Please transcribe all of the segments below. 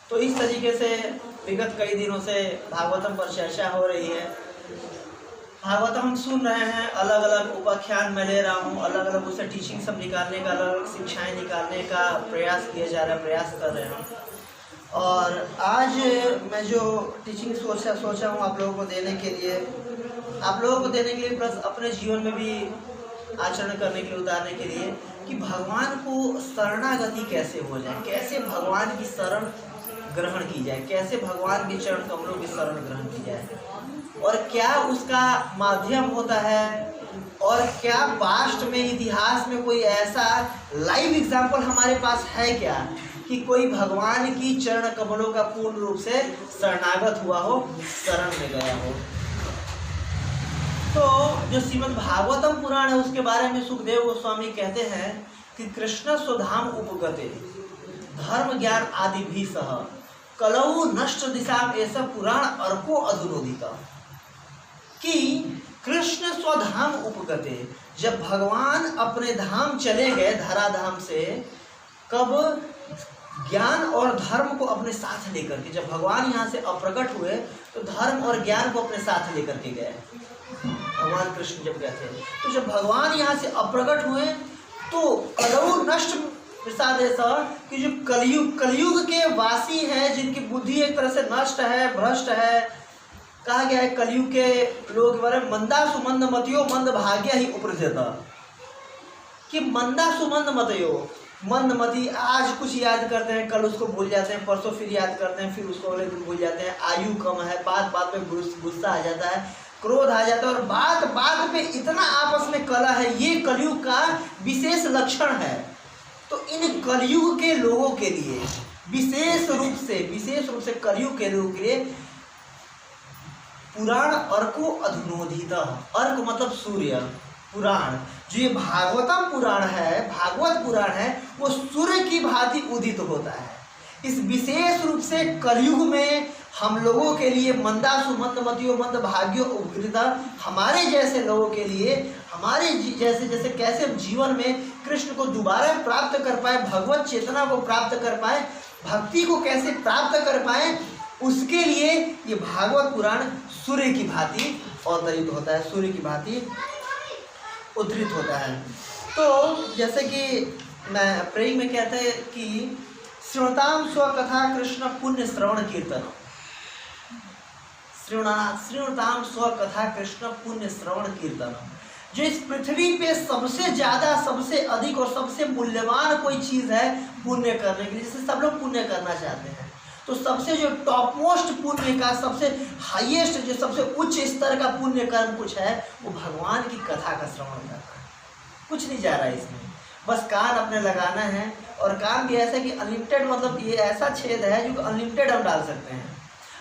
तो इस तरीके से विगत कई दिनों से भागवतम पर चर्चा हो रही है। भागवतम हम सुन रहे हैं, अलग अलग उपाख्यान मैं ले रहा हूँ, अलग अलग उससे टीचिंग सब निकालने का, अलग अलग शिक्षाएं निकालने का प्रयास किया जा रहा है, प्रयास कर रहे हैं। और आज मैं जो टीचिंग सोचा हूँ आप लोगों को देने के लिए, प्लस अपने जीवन में भी आचरण करने के लिए, उतारने के लिए, कि भगवान को शरणागति कैसे हो जाए, कैसे भगवान की शरण ग्रहण की जाए, कैसे भगवान के चरण कमलों की शरण ग्रहण की जाए, और क्या उसका माध्यम होता है, और क्या पास्ट में, इतिहास में कोई ऐसा लाइव एग्जाम्पल हमारे पास है क्या कि कोई भगवान की चरण कमलों का पूर्ण रूप से शरणागत हुआ हो, शरण में गया हो। तो जो श्रीमद् भागवतम पुराण है उसके बारे में सुखदेव गोस्वामी कहते हैं कि कृष्ण स्वधाम उपगते धर्म ज्ञान आदि भी सह कलौ नष्ट दिशा ऐसा पुराण अर्को अधुनोदित, कि कृष्ण स्वधाम उपगते, जब भगवान अपने धाम चले गए धराधाम से, कब ज्ञान और धर्म को अपने साथ लेकर के, जब भगवान यहाँ से अप्रकट हुए तो धर्म और ज्ञान को अपने साथ लेकर के गए। भगवान कृष्ण जब गए थे, तो जब भगवान यहाँ से अप्रकट हुए तो कलौ नष्ट प्रसाद ऐसा कि जो कलयुग के वासी हैं, जिनकी बुद्धि एक तरह से नष्ट है, भ्रष्ट है, कहा गया है कलयुग के लोग के बारे में, मंदा सुमंद मतियो मंद भाग्य ही उपरजता, कि मंदा सुमंद मतयो, मंदमती आज कुछ याद करते हैं, कल उसको भूल जाते हैं, परसों फिर याद करते हैं, फिर उसको अगले दिन भूल जाते हैं, आयु कम है, बात बात में गुस्सा आ जाता है, क्रोध आ जाता है, और बात बात में इतना आपस में कलह है, ये कलयुग का विशेष लक्षण है। तो इन कलयुग के लोगों के लिए विशेष रूप से कलयुग के लोगों के लिए पुराण अर्को अधुनोदित, अर्क मतलब सूर्य, पुराण, जो ये भागवतम पुराण है, भागवत पुराण है, वो सूर्य की भांति उदित होता है। इस विशेष रूप से कलयुग में हम लोगों के लिए मंदा सुमंद मतियो मंद भाग्यो उपकृता, हमारे जैसे लोगों के लिए, हमारे जैसे कैसे जीवन में कृष्ण को दोबारा प्राप्त कर पाए, भगवत चेतना को प्राप्त कर पाए, भक्ति को कैसे प्राप्त कर पाए, उसके लिए ये भागवत पुराण सूर्य की भांति अवतरित होता है, सूर्य की भांति उद्धृत होता है। तो जैसे कि मैं प्रेम में कहते हैं कि श्रृणताम स्वकथा कृष्ण पुण्य श्रवण कीर्तन, श्रृणताम स्वकथा कृष्ण पुण्य श्रवण कीर्तन, जो इस पृथ्वी पे सबसे ज्यादा, सबसे अधिक और सबसे मूल्यवान कोई चीज है पुण्य करने के लिए, जिससे सब लोग पुण्य करना चाहते हैं, तो सबसे जो टॉप मोस्ट पुण्य का, सबसे हाईएस्ट, जो सबसे उच्च स्तर का पुण्य कर्म कुछ है, वो भगवान की कथा का श्रवण करना है। कुछ नहीं जा रहा है इसमें, बस कान अपने लगाना है, और कान भी ऐसा कि अनलिमिटेड, मतलब ये ऐसा छेद है जो अनलिमिटेड हम डाल सकते हैं।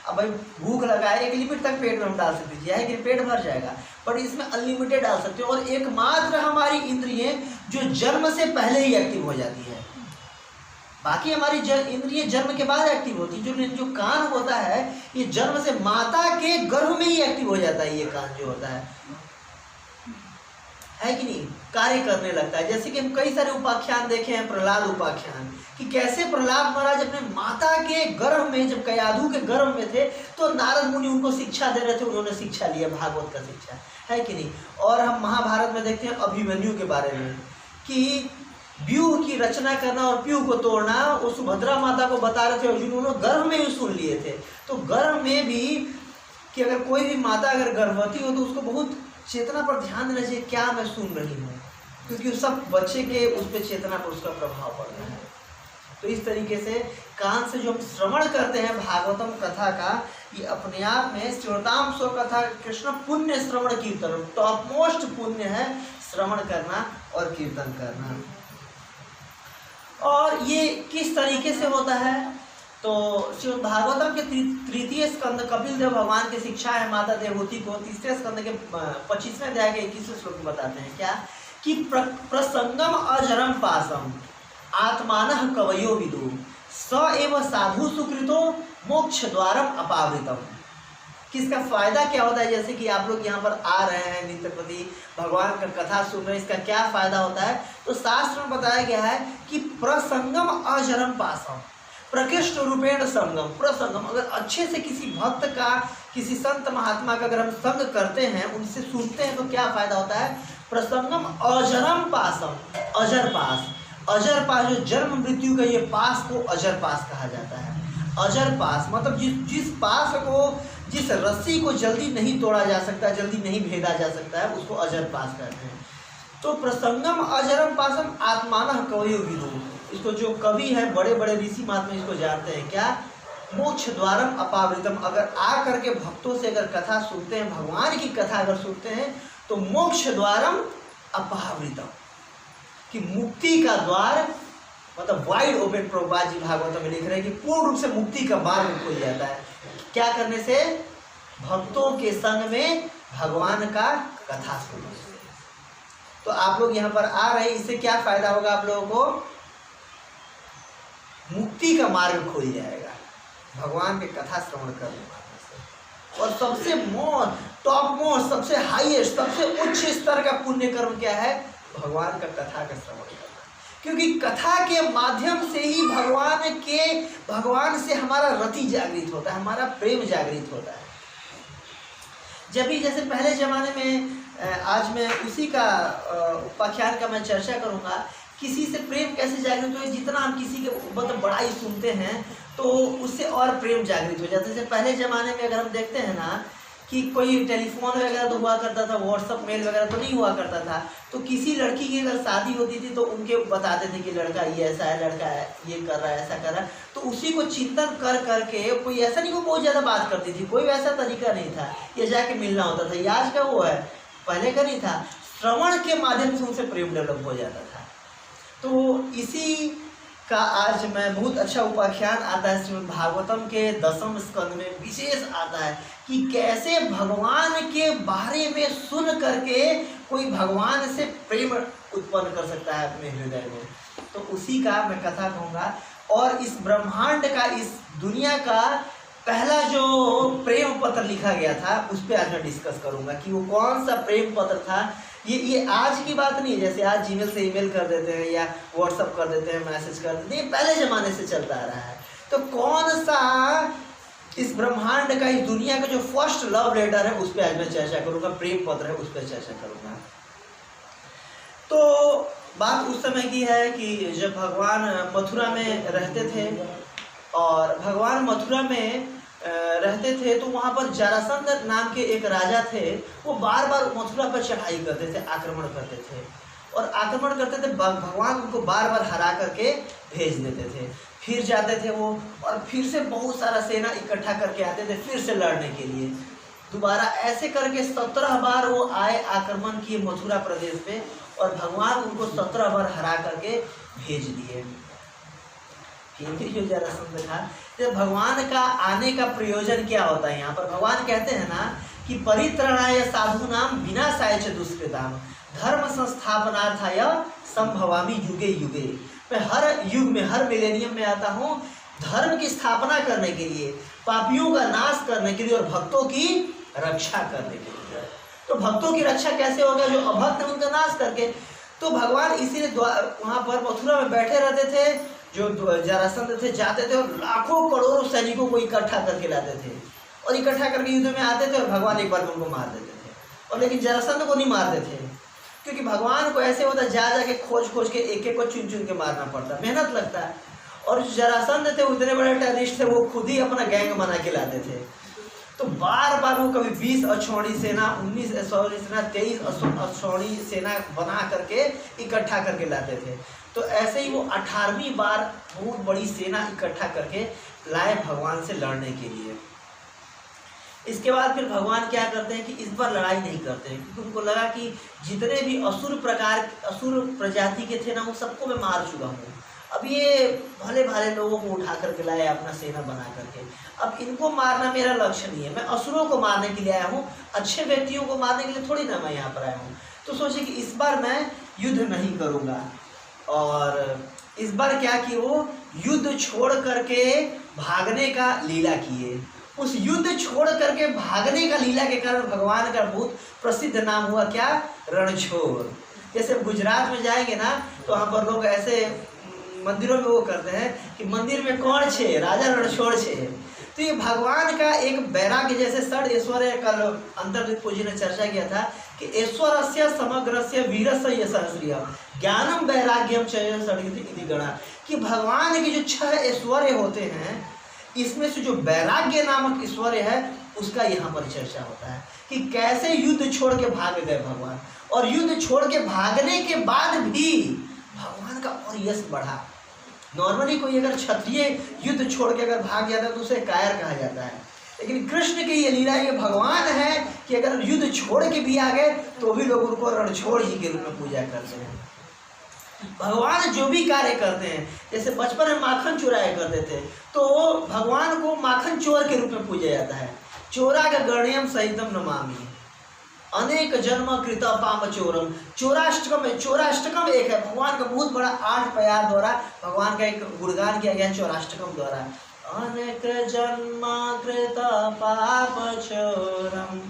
अब भाई भूख लगा है, एक लिमिट तक पेट में हम डाल सकते हैं, कि पेट भर जाएगा, पर इसमें अनलिमिटेड डाल सकते हैं। और एकमात्र हमारी इंद्रियें जो जन्म से पहले ही एक्टिव हो जाती है, बाकी हमारी इंद्रिय जन्म के बाद एक्टिव होती है। जो कान होता है ये जन्म से, माता के गर्भ में ही एक्टिव हो जाता है, ये कान जो होता है कि नहीं, कार्य करने लगता है। जैसे कि हम कई सारे उपाख्यान देखे हैं, प्रहलाद उपाख्यान, कि कैसे प्रहलाद महाराज अपने माता के गर्भ में, जब कयाधु के गर्भ में थे, तो नारद मुनि उनको शिक्षा दे रहे थे, उन्होंने शिक्षा लिया, भागवत का शिक्षा, है कि नहीं। और हम महाभारत में देखते हैं अभिमन्यु के बारे में, कि व्यूह की रचना करना और प्यूह को तोड़ना, वो सुभद्रा माता को बता रहे थे, अर्जुन उन्होंने गर्भ में ही सुन लिए थे। तो गर्भ में भी, कि अगर कोई भी माता अगर गर्भवती हो तो उसको बहुत चेतना पर ध्यान देना चाहिए, क्या मैं सुन रही हूँ, क्योंकि उस सब बच्चे के उस पर चेतना पर उसका प्रभाव पड़ रहा है। तो इस तरीके से कान से जो हम श्रवण करते हैं भागवतम कथा का, ये अपने आप में श्रोताम स्व कथा कृष्ण पुण्य श्रवण कीर्तन, टॉप मोस्ट पुण्य है श्रवण करना और कीर्तन करना। और ये किस तरीके से होता है, तो श्रीमद् भागवतम के तृतीय स्कंद कपिल देव भगवान की शिक्षा है माता देवहूति को, तीसरे स्कंद के 25वें अध्याय के 21वें श्लोक में बताते हैं क्या, कि प्रसंगम अजरम पासम आत्मानः कवयो विदु स एव साधु सुकृतो मोक्ष द्वारम अपावृतम, कि इसका फायदा क्या होता है। जैसे कि आप लोग यहाँ पर आ रहे हैं नित्य प्रति भगवान का कथा सुन रहे हैं, इसका क्या फायदा होता है। तो शास्त्र में बताया गया है कि प्रसंगम अजरम पासम प्रकृष्ट रूपेण संगम। प्रसंगम, अगर अच्छे से किसी भक्त का, किसी संत महात्मा का अगर हम संग करते हैं, उनसे सुनते हैं, तो क्या फायदा होता है। प्रसंगम अजरम पासम, अजर पास, अजर पास जो जन्म मृत्यु का ये पास को अजर पास कहा जाता है। अजर पास मतलब जिस पास को, जिस रस्सी को जल्दी नहीं तोड़ा जा सकता, जल्दी नहीं भेदा जा सकता है, उसको अजर पास कहते हैं। तो प्रसंगम अजरम पासम आत्मानः कवयो विदु, इसको जो कवि है, बड़े बड़े ऋषि महात्मा इसको जानते हैं क्या। मोक्ष द्वारम अपावृतम, अगर आ करके भक्तों से अगर कथा सुनते हैं, भगवान की कथा अगर सुनते हैं, तो मोक्ष द्वारम अपावृतम, कि मुक्ति का द्वार मतलब वाइड ओपन। प्रभुपाद जी भागवत में लिख रहे हैं कि पूर्ण रूप से मुक्ति का मार्ग खुल जाता है। क्या करने से। भक्तों के संग में भगवान का कथा सुनने से। तो आप लोग यहाँ पर आ रहे हैं, इससे क्या फायदा होगा आप लोगों को। मुक्ति का मार्ग खुल जाएगा भगवान के कथा श्रवण करने से। और सबसे टॉप मोस्ट, सबसे हाईएस्ट, सबसे उच्च स्तर का पुण्य कर्म क्या है। भगवान का कथा का श्रवण करना, क्योंकि कथा के माध्यम से ही भगवान से हमारा रति जागृत होता है, हमारा प्रेम जागृत होता है। जब भी जैसे पहले ज़माने में, आज मैं उसी का उपाख्यान का मैं चर्चा करूँगा, किसी से प्रेम कैसे जागृत हो। जितना हम किसी के मतलब बड़ाई सुनते हैं तो उससे और प्रेम जागृत हो जाता है। जैसे पहले ज़माने में अगर हम देखते हैं ना कि कोई टेलीफोन वगैरह तो हुआ करता था, व्हाट्सअप मेल वगैरह तो नहीं हुआ करता था। तो किसी लड़की की अगर शादी होती थी तो उनके बताते थे कि लड़का ये ऐसा है, लड़का है ये कर रहा है, ऐसा कर रहा है। तो उसी को चिंतन कर करके, कोई ऐसा नहीं, को बहुत ज़्यादा बात करती थी, कोई वैसा तरीका नहीं था, ये जाके मिलना होता था। ये आज का वो है, पहले का नहीं था। श्रवण के माध्यम से उनसे प्रेम डेवलप हो जाता था। तो इसी का आज मैं बहुत अच्छा उपाख्यान आता है श्रीमद् भागवतम के 10वें स्कंद में विशेष आता है कि कैसे भगवान के बारे में सुन करके कोई भगवान से प्रेम उत्पन्न कर सकता है अपने हृदय में। तो उसी का मैं कथा कहूँगा। और इस ब्रह्मांड का, इस दुनिया का पहला जो प्रेम पत्र लिखा गया था उस पर आज मैं डिस्कस करूँगा कि वो कौन सा प्रेम पत्र था। ये आज की बात नहीं है, जैसे आज जीमेल से ईमेल कर देते हैं या व्हाट्सअप कर देते हैं, मैसेज कर देते हैं, पहले ज़माने से चलता आ रहा है। तो कौन सा इस ब्रह्मांड का, इस दुनिया का जो फर्स्ट लव लेटर है उस पर आज मैं चर्चा करूँगा, प्रेम पत्र है उस पर चर्चा करूँगा। तो बात उस समय की है कि जब भगवान मथुरा में रहते थे, और भगवान मथुरा में रहते थे, तो वहाँ पर जरासंध नाम के एक राजा थे। वो बार बार मथुरा पर चढ़ाई करते थे, आक्रमण करते थे, और आक्रमण करते थे। भगवान उनको बार बार हरा करके भेज देते थे। फिर जाते थे वो, और फिर से बहुत सारा सेना इकट्ठा करके आते थे फिर से लड़ने के लिए दोबारा। ऐसे करके 17 बार वो आए, आक्रमण किए मथुरा प्रदेश पे, और भगवान उनको 17 बार हरा करके भेज दिए। जो जरासंध था, तो भगवान का आने का प्रयोजन क्या होता है। यहाँ पर भगवान कहते हैं ना कि परित्रणाय साधूनाम विनाशाय च दुष्कृताम धर्म संस्थापनार्थाय संभवामि युगे युगे। मैं हर युग में, हर मिलेनियम में आता हूँ धर्म की स्थापना करने के लिए, पापियों का नाश करने के लिए और भक्तों की रक्षा करने के लिए। तो भक्तों की रक्षा कैसे होगा, जो अभक्त है उनका नाश करके। तो भगवान इसीलिए वहाँ पर मथुरा में बैठे रहते थे। जो जरासंध थे जाते थे और लाखों करोड़ों सैनिकों को इकट्ठा करके लाते थे, और इकट्ठा करके युद्ध में आते थे, और भगवान एक बार में उनको मार देते थे। और लेकिन जरासंध को नहीं मारते थे, क्योंकि भगवान को ऐसे होता जा जाके खोज के एक एक को चुन चुन के मारना पड़ता, मेहनत लगता है। और जो जरासंध थे उतने बड़े टेररिस्ट थे, वो खुद ही अपना गैंग बना के लाते थे। तो बार बार वो कभी 20 अक्षौणी सेना, 19 अक्षौणी सेना, 23 अक्षौणी सेना बना करके इकट्ठा करके लाते थे। तो ऐसे ही वो 18वीं बार बहुत बड़ी सेना इकट्ठा करके लाए भगवान से लड़ने के लिए। इसके बाद फिर भगवान क्या करते हैं कि इस बार लड़ाई नहीं करते हैं, क्योंकि उनको लगा कि जितने भी असुर प्रजाति के थे ना, वो सबको मैं मार चुका हूँ। अब ये भले भाले लोगों को उठा करके लाए अपना सेना बना करके, अब इनको मारना मेरा लक्ष्य नहीं है। मैं असुरों को मारने के लिए आया हूँ, अच्छे व्यक्तियों को मारने के लिए थोड़ी ना मैं यहाँ पर आया हूँ। तो सोचे कि इस बार मैं युद्ध नहीं करूँगा। और इस बार क्या कि वो युद्ध छोड़ करके भागने का लीला किए। उस युद्ध छोड़ करके भागने का लीला के कारण भगवान का बहुत प्रसिद्ध नाम हुआ क्या, रणछोड़। जैसे गुजरात में जाएंगे ना तो वहाँ पर लोग ऐसे मंदिरों में वो करते हैं कि मंदिर में कौन छे, राजा रणछोड़ छे। तो ये भगवान का एक वैराग्य, जैसे षड ऐश्वर्य, कल अंतर्गत पूजी ने चर्चा किया था कि ऐश्वर्यस्य समग्रस्य वीरस्य यशस्रिय ज्ञानम वैराग्यम च षडयति इति गणा, कि भगवान के जो 6 ऐश्वर्य होते हैं इसमें से जो वैराग्य नामक ऐश्वर्य है उसका यहाँ पर चर्चा होता है कि कैसे युद्ध छोड़ के भाग गए भगवान, और युद्ध छोड़ के भागने के बाद भी भगवान का और यश बढ़ा। नॉर्मली कोई अगर क्षत्रिय युद्ध छोड़ के अगर भाग जाता है तो उसे कायर कहा जाता है, लेकिन कृष्ण की ये लीला, ये भगवान है कि अगर युद्ध छोड़ के भी आ गए तो भी लोग उनको रणछोड़ जी के रूप में पूजा करते हैं। भगवान जो भी कार्य करते हैं, जैसे बचपन में माखन चुराया करते थे तो भगवान को माखन चोर के रूप में पूजा जाता है। चोरा का गण्यम सहितम नमामि अनेक जन्म कृत पाप चोरम, चौराष्टकम है, चौराष्टकम एक है भगवान का बहुत बड़ा 8 प्यार द्वारा भगवान का एक गुणगान किया गया चौराष्टकम द्वारा। अनेक जन्म कृत पाप चोरम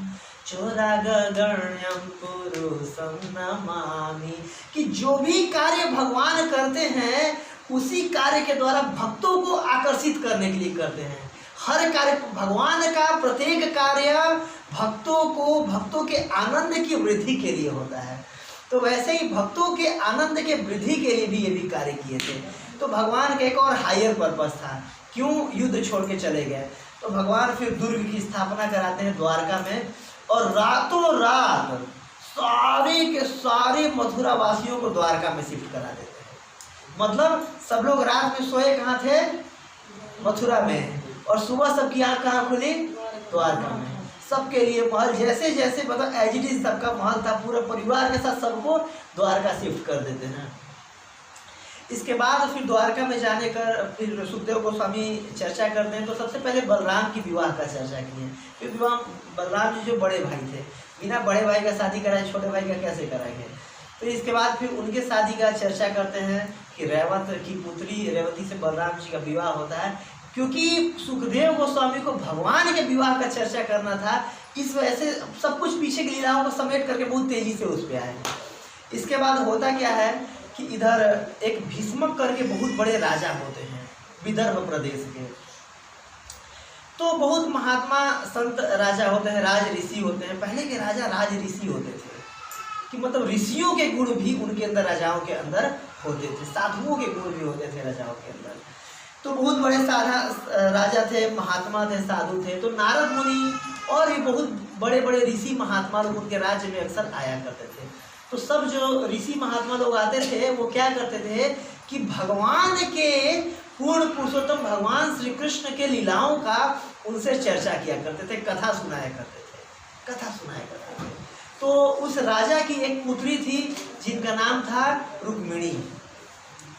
चोरागण्यम पुरुषम नमामि, कि जो भी कार्य भगवान करते हैं उसी कार्य के द्वारा भक्तों को आकर्षित करने के लिए करते हैं। हर कार्य भगवान का, प्रत्येक कार्य भक्तों के आनंद की वृद्धि के लिए होता है। तो वैसे ही भक्तों के आनंद के वृद्धि के लिए भी ये भी कार्य किए थे। तो भगवान का एक और हायर पर्पस था, क्यों युद्ध छोड़ के चले गए, तो भगवान फिर दुर्ग की स्थापना कराते हैं द्वारका में, और रातों रात सारे के सारे मथुरा वासियों को द्वारका में शिफ्ट करा देते हैं। मतलब सब लोग रात में सोए कहाँ थे, मथुरा में, और सुबह सबकी आँख कहाँ खुली, द्वारका में। सबके लिए महल जैसे जैसे मतलब एज इट इज सबका महल था, पूरे परिवार के साथ सबको द्वारका शिफ्ट कर देते हैं। इसके बाद फिर द्वारका में जाने का फिर सुखदेव गोस्वामी चर्चा करते हैं। तो सबसे पहले बलराम की विवाह का चर्चा की है। फिर विवाह बलराम जी जो बड़े भाई थे, बिना बड़े भाई का शादी कराए छोटे भाई का कैसे कराएंगे। तो इसके बाद फिर उनके शादी का चर्चा करते हैं कि रेवत की पुत्री रेवती से बलराम जी का विवाह होता है। क्योंकि सुखदेव गोस्वामी को भगवान के विवाह का चर्चा करना था, इस वजह से सब कुछ पीछे की लीलाओं को समेट करके बहुत तेजी से उस पर आए। इसके बाद होता क्या है कि इधर एक भीष्मक करके बहुत बड़े राजा होते हैं विदर्भ प्रदेश के। तो बहुत महात्मा संत राजा होते हैं, राज ऋषि होते हैं। पहले के राजा राज ऋषि होते थे कि मतलब ऋषियों के गुण भी उनके अंदर, राजाओं के अंदर होते थे, साधुओं के गुण भी होते थे राजाओं के अंदर। तो बहुत बड़े राजा थे, महात्मा थे, साधु थे। तो नारद मुनि और भी बहुत बड़े बड़े ऋषि महात्मा लोग उनके राज्य में अक्सर आया करते थे। तो सब जो ऋषि महात्मा लोग आते थे वो क्या करते थे कि भगवान के पूर्ण पुरुषोत्तम भगवान श्री कृष्ण के लीलाओं का उनसे चर्चा किया करते थे, कथा सुनाया करते थे। तो उस राजा की एक पुत्री थी जिनका नाम था रुक्मिणी।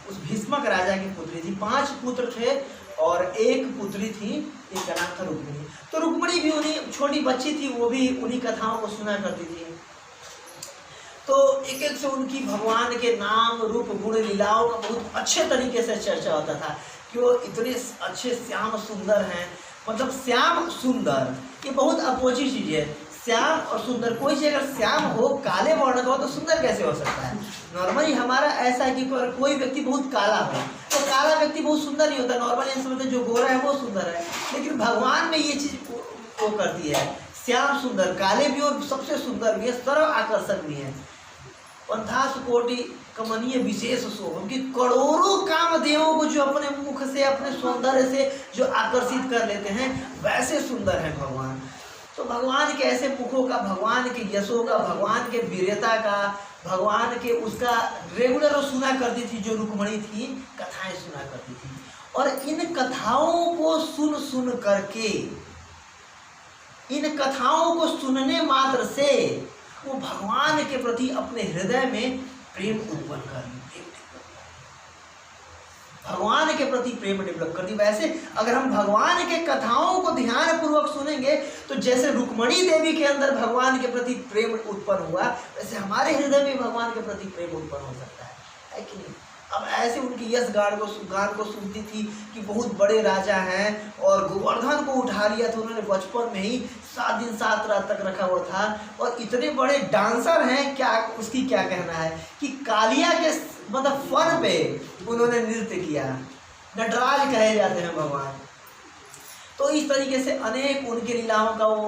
उस भीष्मक राजा की पुत्री थी, 5 पुत्र थे और एक पुत्री थी, इनका नाम था रुक्मिणी। तो रुक्मिणी भी उन्हीं, छोटी बच्ची थी, वो भी उन्हीं कथाओं को सुना करती थी। तो एक एक से उनकी भगवान के नाम रूप गुण लीलाओं का बहुत अच्छे तरीके से चर्चा होता था कि वो इतने अच्छे श्याम सुंदर हैं। मतलब श्याम सुंदर ये बहुत अपोजिट चीज़ है, श्याम और सुंदर। कोई चीज़ अगर श्याम हो, काले वर्ण का हो, तो सुंदर कैसे हो सकता है। नॉर्मली हमारा ऐसा है कि कोई व्यक्ति बहुत काला हो तो काला व्यक्ति बहुत सुंदर नहीं होता। नॉर्मली हम समझते जो गोरा है वो सुंदर है, लेकिन भगवान में ये चीज़ वो करती है, श्याम सुंदर, काले भी और सबसे सुंदर भी है, सर्व आकर्षक भी है। पंथास कोटि कमनीय विशेष शोभम, कि करोड़ों कामदेवों को जो अपने मुख से, अपने सौंदर्य से जो आकर्षित कर लेते हैं, वैसे सुंदर है भगवान। तो भगवान के ऐसे मुखों का, भगवान के यशों का, भगवान के वीरता का, भगवान के उसका रेगुलर सुना करती थी जो रुक्मिणी थी, कथाएं सुना करती थी। और इन कथाओं को सुन करके, इन कथाओं को सुनने मात्र से वो भगवान के प्रति अपने हृदय में प्रेम उत्पन्न कर ली, भगवान के प्रति प्रेम डेवलप कर दी। वैसे अगर हम भगवान के कथाओं को ध्यान पूर्वक सुनेंगे तो जैसे रुक्मिणी देवी के अंदर भगवान के प्रति प्रेम उत्पन्न हुआ, वैसे हमारे हृदय में भगवान के प्रति प्रेम उत्पन्न हो सकता है कि नहीं। अब ऐसे उनकी यश गान को सुनती थी कि बहुत बड़े राजा हैं और गोवर्धन को उठा लिया था उन्होंने बचपन में ही, 7 दिन 7 रात तक रखा हुआ था, और इतने बड़े डांसर हैं, क्या उसकी क्या कहना है कि कालिया के मतलब फन पे उन्होंने नृत्य किया, नटराज कहे जाते हैं भगवान। तो इस तरीके से अनेक उनके लीलाओं का वो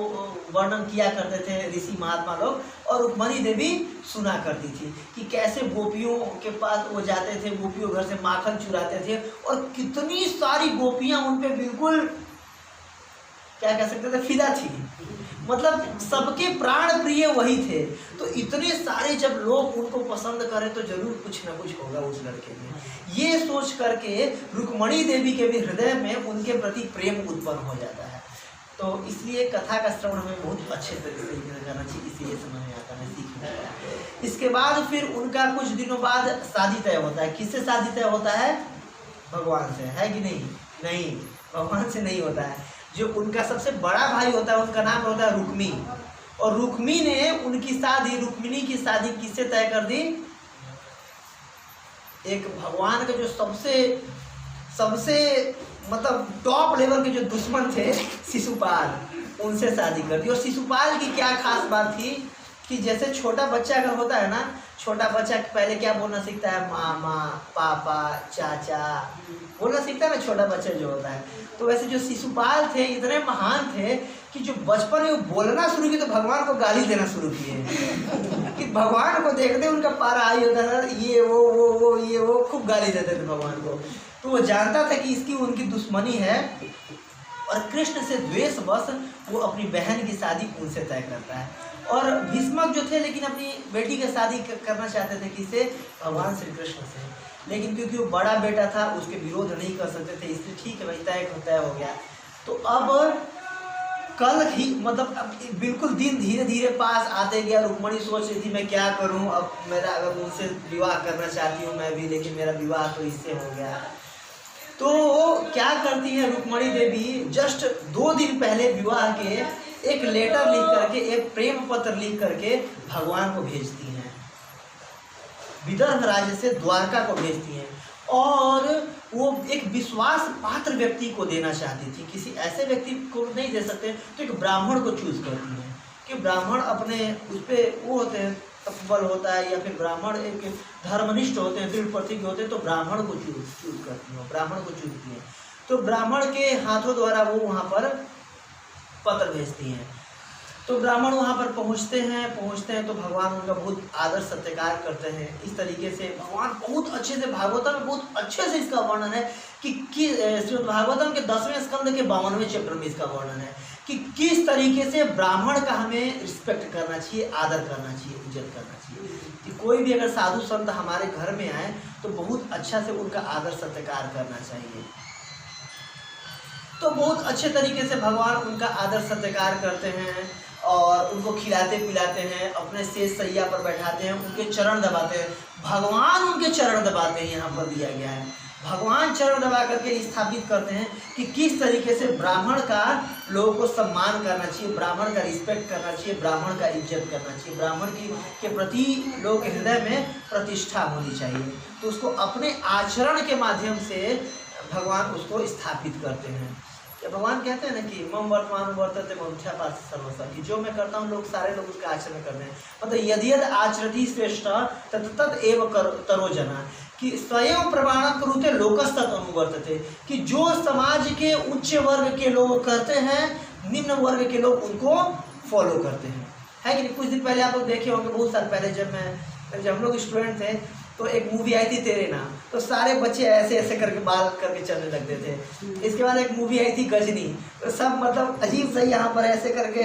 वर्णन किया करते थे ऋषि महात्मा लोग, और रुक्मणी देवी सुना करती थी कि कैसे गोपियों के पास वो जाते थे, गोपियों घर से माखन चुराते थे, और कितनी सारी गोपियां उन पे बिल्कुल क्या कह सकते थे, फिदा थी, मतलब सबके प्राण प्रिय वही थे। तो इतने सारे जब लोग उनको पसंद करें तो जरूर कुछ ना कुछ होगा उस लड़के में, ये सोच करके रुक्मणी देवी के भी हृदय में उनके प्रति प्रेम उत्पन्न हो जाता है। तो इसलिए कथा का श्रवण हमें बहुत अच्छे तरीके से करना चाहिए, इसलिए समझ में आता है, सीख में आता है। इसके बाद फिर उनका कुछ दिनों बाद शादी तय होता है। किससे शादी तय होता है? भगवान से, है कि नहीं? नहीं, भगवान से नहीं होता है। जो उनका सबसे बड़ा भाई होता है उनका नाम होता है रुक्मी, और रुक्मी ने उनकी शादी, रुक्मिणी की शादी किससे तय कर दी? एक भगवान के जो सबसे मतलब टॉप लेवल के जो दुश्मन थे शिशुपाल, उनसे शादी कर दी। और शिशुपाल की क्या खास बात थी कि जैसे छोटा बच्चा अगर होता है ना, छोटा बच्चा पहले क्या बोलना सीखता है? मामा, पापा, चाचा बोलना सीखता है ना छोटा बच्चा जो होता है। तो वैसे जो शिशुपाल थे इतने महान थे कि जो बचपन में बोलना शुरू किए तो भगवान को गाली देना शुरू किए कि भगवान को देखते उनका पारा आई होता था, ये वो खूब गाली देते थे भगवान को। तो वो जानता था कि इसकी उनकी दुश्मनी है, और कृष्ण से द्वेषवश वो अपनी बहन की शादी उनसे तय करता है। और भीष्मक जो थे लेकिन अपनी बेटी की शादी करना चाहते थे किससे? भगवान श्री कृष्ण से, लेकिन क्योंकि वो बड़ा बेटा था उसके विरोध नहीं कर सकते थे, इसलिए ठीक है भाई तय हो गया। तो अब कल ही मतलब अब बिल्कुल दिन धीरे धीरे पास आते गया। रुक्मणी सोच रही थी मैं क्या करूं, अब मेरा अगर उनसे विवाह करना चाहती हूं मैं भी, लेकिन मेरा विवाह तो इससे हो गया। तो क्या करती है रुक्मणी देवी, जस्ट 2 दिन पहले विवाह के एक लेटर लिख करके, एक प्रेम पत्र लिख करके भगवान को भेजती हैं, विदर्भ राज्य से द्वारका को भेजती हैं। और वो एक विश्वास पात्र व्यक्ति को देना चाहती थी, किसी ऐसे व्यक्ति को नहीं दे सकते, तो एक ब्राह्मण को चूज करती हैं कि ब्राह्मण अपने उस पर वो होते हैं, तत्पल होता है, या फिर ब्राह्मण एक धर्मनिष्ठ होते हैं, दृढ़ प्रतिज्ञ होते हैं, तो ब्राह्मण को चूज करती हैं, ब्राह्मण को चुनती हैं। तो ब्राह्मण के हाथों द्वारा वो वहाँ पर पत्र भेजती हैं। तो ब्राह्मण वहाँ पर पहुँचते हैं तो भगवान उनका बहुत आदर सत्कार करते हैं। इस तरीके से भगवान बहुत अच्छे से, भागवतम में बहुत अच्छे से इसका वर्णन है कि श्रीमद् भागवतम के 10वें स्कंद के 52वें चैप्टर में इसका वर्णन है कि किस तरीके से ब्राह्मण का हमें रिस्पेक्ट करना चाहिए, आदर करना चाहिए, इज्जत करना चाहिए। कि कोई भी अगर साधु संत हमारे घर में आए तो बहुत अच्छा से उनका आदर सत्कार करना चाहिए। तो बहुत अच्छे तरीके से भगवान उनका आदर सत्कार करते हैं और उनको खिलाते पिलाते हैं, अपने शेष सैया पर बैठाते हैं, उनके चरण दबाते हैं। भगवान उनके चरण दबाते हैं, यहाँ पर दिया गया है। भगवान चरण दबा करके स्थापित करते हैं कि किस तरीके से ब्राह्मण का लोगों को सम्मान करना चाहिए, ब्राह्मण का रिस्पेक्ट करना चाहिए, ब्राह्मण का इज्जत करना चाहिए, ब्राह्मण के प्रति लोगों के हृदय में प्रतिष्ठा होनी चाहिए। तो उसको अपने आचरण के माध्यम से भगवान उसको स्थापित करते हैं। भगवान कहते हैं ना कि मम वर्तमान वर्तते ममख्या पास सर्वसा, कि जो मैं करता हूँ लोग सारे लोग उसका आचरण करते हैं। मतलब यदि यद आचरति श्रेष्ठ तत्तद एव तरो जना, कि स्वयं प्रमाणम करुते लोकस्तत् अनुवर्तते, कि जो समाज के उच्च वर्ग के लोग करते हैं निम्न वर्ग के लोग उनको फॉलो करते हैं, है कि नहीं। कुछ दिन पहले आप लोग देखे होंगे, बहुत साल पहले जब हम लोग स्टूडेंट थे तो एक मूवी आई थी तेरे नाम, तो सारे बच्चे ऐसे ऐसे करके बाल करके चलने लगते थे। इसके बाद एक मूवी आई थी गजनी, तो सब मतलब अजीब सही यहाँ पर ऐसे करके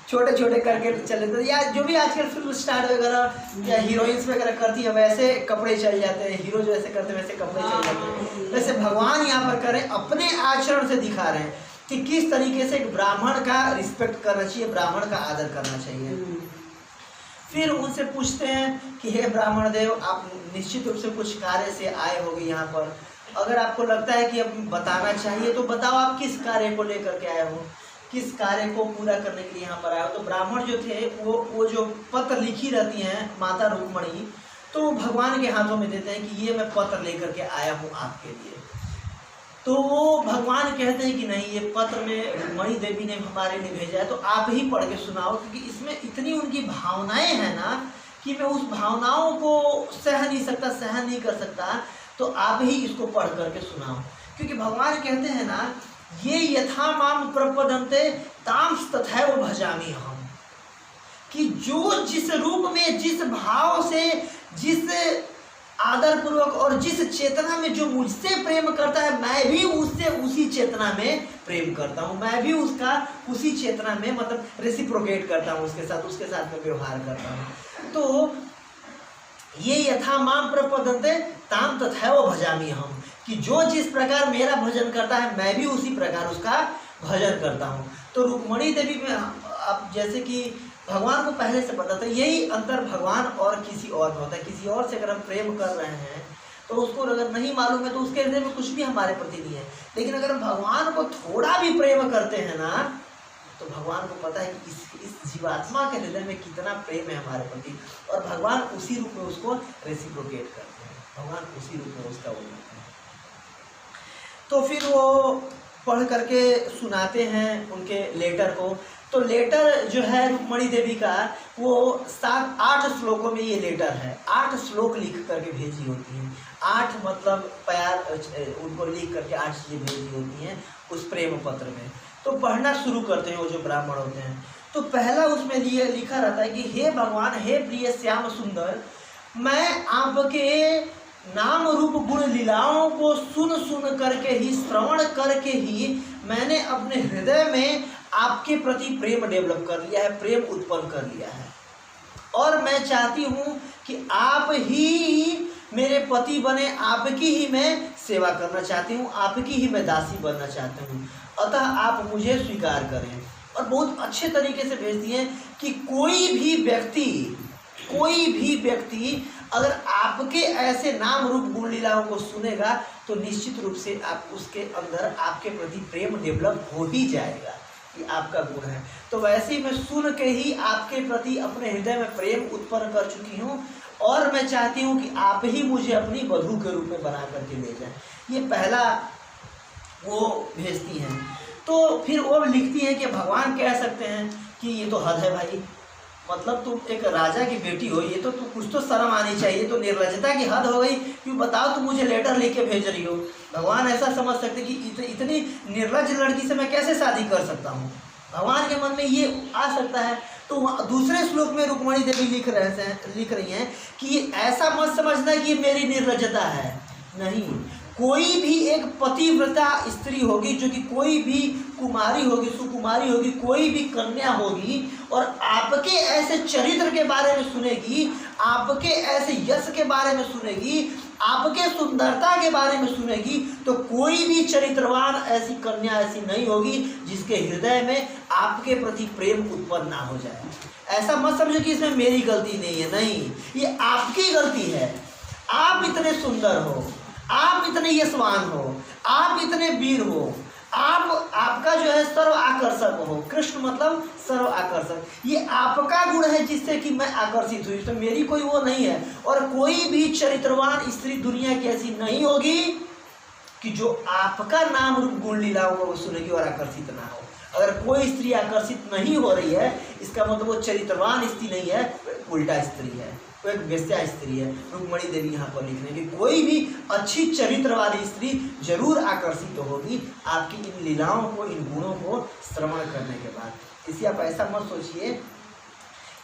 छोटे छोटे करके चले थे, या जो भी आजकल फिल्म स्टार वगैरह या हीरोइंस वगैरह करती है वैसे कपड़े चल जाते हैं, हीरो जो ऐसे करते हैं वैसे कपड़े चल जाते हैं। वैसे भगवान यहाँ पर करें अपने आचरण से दिखा रहे हैं कि किस तरीके से एक ब्राह्मण का रिस्पेक्ट करना चाहिए, ब्राह्मण का आदर करना चाहिए। फिर उनसे पूछते हैं कि हे ब्राह्मण देव, आप निश्चित रूप से कुछ कार्य से आए होंगे यहाँ पर, अगर आपको लगता है कि अब बताना चाहिए तो बताओ आप किस कार्य को लेकर के आए हो, किस कार्य को पूरा करने के लिए यहाँ पर आए हो। तो ब्राह्मण जो थे वो जो पत्र लिखी रहती हैं माता रुक्मणी, तो भगवान के हाथों में देते हैं कि ये मैं पत्र लेकर के आया हूँ आपके लिए। तो वो भगवान कहते हैं कि नहीं, ये पत्र में रुक्मिणी देवी ने हमारे लिए भेजा है, तो आप ही पढ़ के सुनाओ, क्योंकि इसमें इतनी उनकी भावनाएं हैं ना कि मैं उस भावनाओं को सहन नहीं कर सकता, तो आप ही इसको पढ़ करके सुनाओ। क्योंकि भगवान कहते हैं ना, ये यथा माम प्रपदन्ते तांस तथैव भजामि हम, कि जो जिस रूप में, जिस भाव से, जिस आदर पूर्वक और जिस चेतना में जो मुझसे प्रेम करता है, मैं भी उससे उसी चेतना में प्रेम करता हूँ, मैं भी उसका उसी चेतना में मतलब रेसिप्रोकेट करता हूँ, उसके साथ में व्यवहार करता हूँ। तो ये यथा माम प्रपदन्ते ताम तथैव भजामि हम, कि जो जिस प्रकार मेरा भजन करता है, मैं भी उसी प्रकार उसका भजन करता हूँ। तो रुक्मिणी देवी में अब जैसे कि भगवान को पहले से पता था, यही अंतर भगवान और किसी और में होता है। किसी और से अगर हम प्रेम कर रहे हैं तो उसको अगर नहीं मालूम है तो उसके हृदय में कुछ भी हमारे प्रति नहीं है, लेकिन अगर हम भगवान को थोड़ा भी प्रेम करते हैं ना, तो भगवान को पता है कि इस जीवात्मा के हृदय में कितना प्रेम है हमारे प्रति, और भगवान उसी रूप में उसको रेसिप्रोकेट करते हैं, भगवान उसी रूप में उसका वो करते हैं। तो फिर वो पढ़ करके सुनाते हैं उनके लेटर को। तो लेटर जो है रुक्मिणी देवी का, वो 7-8 श्लोकों में ये लेटर है, 8 श्लोक लिख करके भेजी होती हैं। 8 मतलब प्यार उनको लिख करके 8 चीज़ें भेजी होती हैं उस प्रेम पत्र में। तो पढ़ना शुरू करते हैं वो जो ब्राह्मण होते हैं। तो पहला उसमें लिए लिखा रहता है कि हे भगवान, हे प्रिय श्याम सुंदर, मैं आपके नाम रूप गुण लीलाओं को सुन करके ही, श्रवण करके ही मैंने अपने हृदय में आपके प्रति प्रेम डेवलप कर लिया है, प्रेम उत्पन्न कर लिया है, और मैं चाहती हूँ कि आप ही मेरे पति बने, आपकी ही मैं सेवा करना चाहती हूँ, आपकी ही मैं दासी बनना चाहती हूँ, अतः आप मुझे स्वीकार करें। और बहुत अच्छे तरीके से भेजती हैं कि कोई भी व्यक्ति अगर आपके ऐसे नाम रूप गुण लीलाओं को सुनेगा तो निश्चित रूप से आप उसके अंदर आपके प्रति प्रेम डेवलप हो ही जाएगा, ये आपका गुण है। तो वैसे ही मैं सुन के ही आपके प्रति अपने हृदय में प्रेम उत्पन्न कर चुकी हूँ, और मैं चाहती हूँ कि आप ही मुझे अपनी वधू के रूप में बना करके ले जाएं। ये पहला वो भेजती हैं। तो फिर वो लिखती हैं कि भगवान कह सकते हैं कि ये तो हद है भाई, मतलब तुम एक राजा की बेटी हो, ये तो तुम कुछ तो शर्म आनी चाहिए, तो निर्लज्जता की हद हो गई, क्यों बताओ तुम मुझे लेटर लेके भेज रही हो। भगवान ऐसा समझ सकते कि इतनी निर्लज्ज लड़की से मैं कैसे शादी कर सकता हूँ, भगवान के मन में ये आ सकता है। तो दूसरे श्लोक में रुक्मिणी देवी लिख रही हैं कि ऐसा मत समझना कि मेरी निर्लज्जता है, नहीं, कोई भी एक पतिव्रता स्त्री होगी, जो कि कोई भी कुमारी होगी, सुकुमारी होगी, कोई भी कन्या होगी, और आपके ऐसे चरित्र के बारे में सुनेगी, आपके ऐसे यश के बारे में सुनेगी, आपके सुंदरता के बारे में सुनेगी, तो कोई भी चरित्रवान ऐसी कन्या ऐसी नहीं होगी जिसके हृदय में आपके प्रति प्रेम उत्पन्न ना हो जाए। ऐसा मत समझो कि इसमें मेरी गलती नहीं है, नहीं, ये आपकी गलती है। आप इतने सुंदर हो, आप इतने यशवान हो, आप इतने वीर हो, आपका जो है सर्व आकर्षक हो, कृष्ण मतलब सर्व आकर्षक, ये आपका गुण है जिससे कि मैं आकर्षित हुई, तो मेरी कोई वो नहीं है। और कोई भी चरित्रवान स्त्री दुनिया की ऐसी नहीं होगी कि जो आपका नाम रूप गुण लीलाओं को सुनेगी और आकर्षित ना हो। अगर कोई स्त्री आकर्षित नहीं हो रही है, इसका मतलब वो चरित्रवान स्त्री नहीं है, उल्टा स्त्री है, वो एक वेश्या स्त्री है। रुक्मिणी देवी यहाँ पर लिख रहे हैं कि कोई भी अच्छी चरित्र वाली स्त्री जरूर आकर्षित होगी आपकी इन लीलाओं को, इन गुणों को श्रवण करने के बाद। इसलिए आप ऐसा मत सोचिए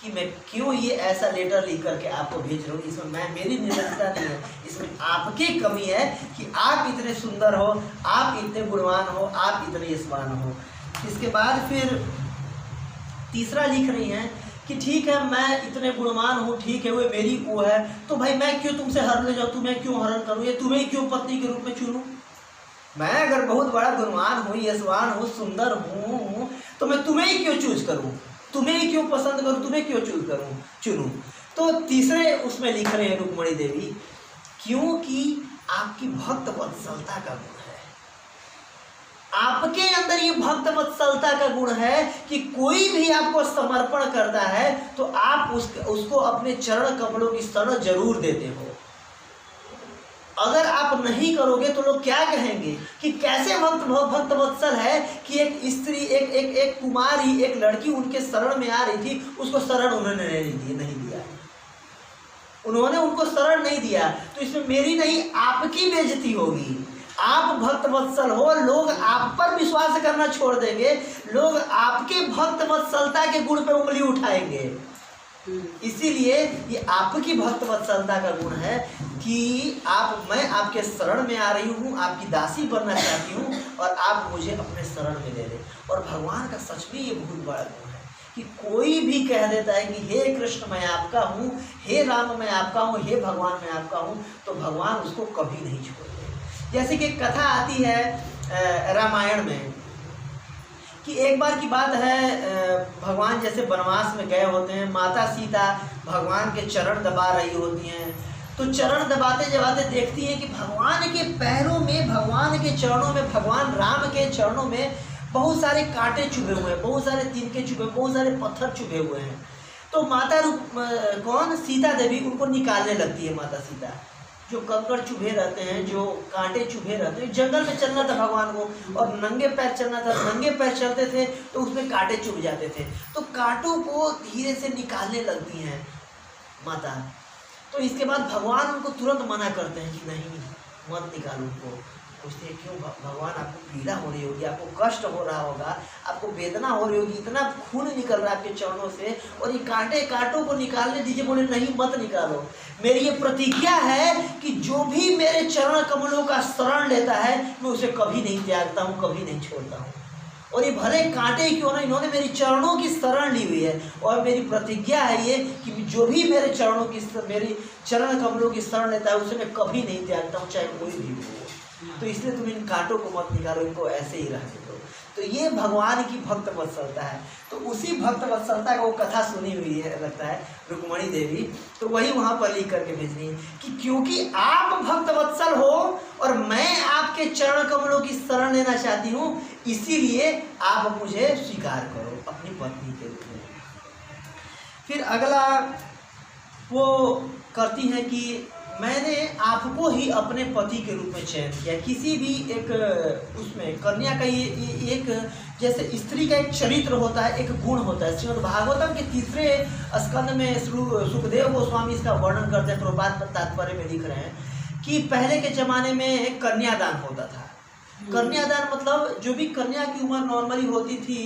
कि मैं क्यों ये ऐसा लेटर लिख करके आपको भेज रहा हूँ, इसमें मेरी निर्लज्जता नहीं है, इसमें आपकी कमी है कि आप इतने सुंदर हो, आप इतने गुणवान हो, आप इतने यशवान हो। इसके बाद फिर तीसरा लिख रही हैं कि ठीक है, मैं इतने गुणवान हूँ, ठीक है, वो मेरी वो है, तो भाई मैं क्यों तुमसे हरण ले जाऊँ, तुम्हें क्यों हरण करूँ, ये तुम्हें क्यों पत्नी के रूप में चुनूँ। मैं अगर बहुत बड़ा गुणवान हूँ, यशवान हूँ, सुंदर हूँ, तो मैं तुम्हें ही क्यों चूज करूँ, तुम्हें ही क्यों पसंद करूँ, तुम्हें क्यों चुनूँ। तो तीसरे उसमें लिख रहे हैं रुक्मिणी देवी, क्योंकि आपकी भक्त वत्सलता का गुण है, आपके अंदर ये भक्त वत्सलता का गुण है कि कोई भी आपको समर्पण करता है तो आप उसको अपने चरण कमलों की शरण जरूर देते हो। अगर आप नहीं करोगे तो लोग क्या कहेंगे कि कैसे भक्त वत्सल है कि एक स्त्री एक कुमारी एक लड़की उनके शरण में आ रही थी, उसको शरण उन्होंने नहीं दिया, उन्होंने उनको शरण नहीं दिया, तो इसमें मेरी नहीं आपकी बेइज्जती होगी। आप भक्त वत्सल हो, लोग आप पर विश्वास करना छोड़ देंगे, लोग आपके भक्त वत्सलता के गुण पे उंगली उठाएंगे। इसीलिए ये आपकी भक्त वत्सलता का गुण है कि मैं आपके शरण में आ रही हूँ, आपकी दासी बनना चाहती हूँ और आप मुझे अपने शरण में ले लें। और भगवान का सच में ये बहुत बड़ा गुण है कि कोई भी कह देता है कि हे कृष्ण मैं आपका हूँ, हे राम मैं आपका हूँ, हे भगवान मैं आपका हूँ, तो भगवान उसको कभी नहीं छोड़ते। जैसे कि एक कथा आती है रामायण में कि एक बार की बात है, भगवान जैसे वनवास में गए होते हैं, माता सीता भगवान के चरण दबा रही होती हैं, तो चरण दबाते दबाते देखती हैं कि भगवान के पैरों में, भगवान के चरणों में, भगवान राम के चरणों में बहुत सारे कांटे चुभे हुए हैं, बहुत सारे तिनके चुभे, बहुत सारे पत्थर चुभे हुए हैं। तो माता सीता देवी उनको निकालने लगती है। माता सीता जो कंकड़ चुभे रहते हैं, जो कांटे चुभे रहते हैं, जंगल में चलना था भगवान को और नंगे पैर चलना था, नंगे पैर चलते थे तो उसमें कांटे चुभ जाते थे, तो कांटों को धीरे से निकालने लगती हैं माता। तो इसके बाद भगवान उनको तुरंत मना करते हैं कि नहीं मत निकालो उनको। पूछते हैं क्यों भगवान, आपको पीड़ा हो रही होगी, आपको कष्ट हो रहा होगा, आपको वेदना हो रही होगी, इतना खून निकल रहा है आपके चरणों से और ये कांटों को निकालने दीजिए। बोले नहीं मत निकालो, मेरी ये प्रतिज्ञा है कि जो भी मेरे चरण कमलों का शरण लेता है मैं उसे कभी नहीं त्यागता हूँ, कभी नहीं छोड़ता हूँ। और ये भले कांटे ही क्यों ना, इन्होंने मेरी चरणों की शरण ली हुई है और मेरी प्रतिज्ञा है ये कि जो भी मेरे चरण कमलों की शरण लेता है उसे मैं कभी नहीं त्यागता हूँ, चाहे कोई भी हो। तो इसलिए तुम इन कांटों को मत निकालो, इनको ऐसे ही रहने दो। तो ये भगवान की भक्त वत्सलता है। तो उसी भक्त वत्सलता का वो कथा सुनी हुई है लगता है रुक्मणी देवी, तो वही वहाँ पर लिख करके भेज रही है कि क्योंकि आप भक्त वत्सल हो और मैं आपके चरण कमलों की शरण लेना चाहती हूँ, इसीलिए आप मुझे स्वीकार करो अपनी पत्नी के रूप में। फिर अगला वो करती है कि मैंने आपको ही अपने पति के रूप में चयन किया। किसी भी एक उसमें कन्या का ये एक जैसे स्त्री का एक चरित्र होता है, एक गुण होता है। श्रीमद् भागवतम के 3 स्कंद में सुखदेव गोस्वामी इसका वर्णन करते हैं, प्रभुपाद तात्पर्य में लिख रहे हैं कि पहले के ज़माने में कन्यादान होता था। कन्यादान मतलब जो भी कन्या की उम्र नॉर्मली होती थी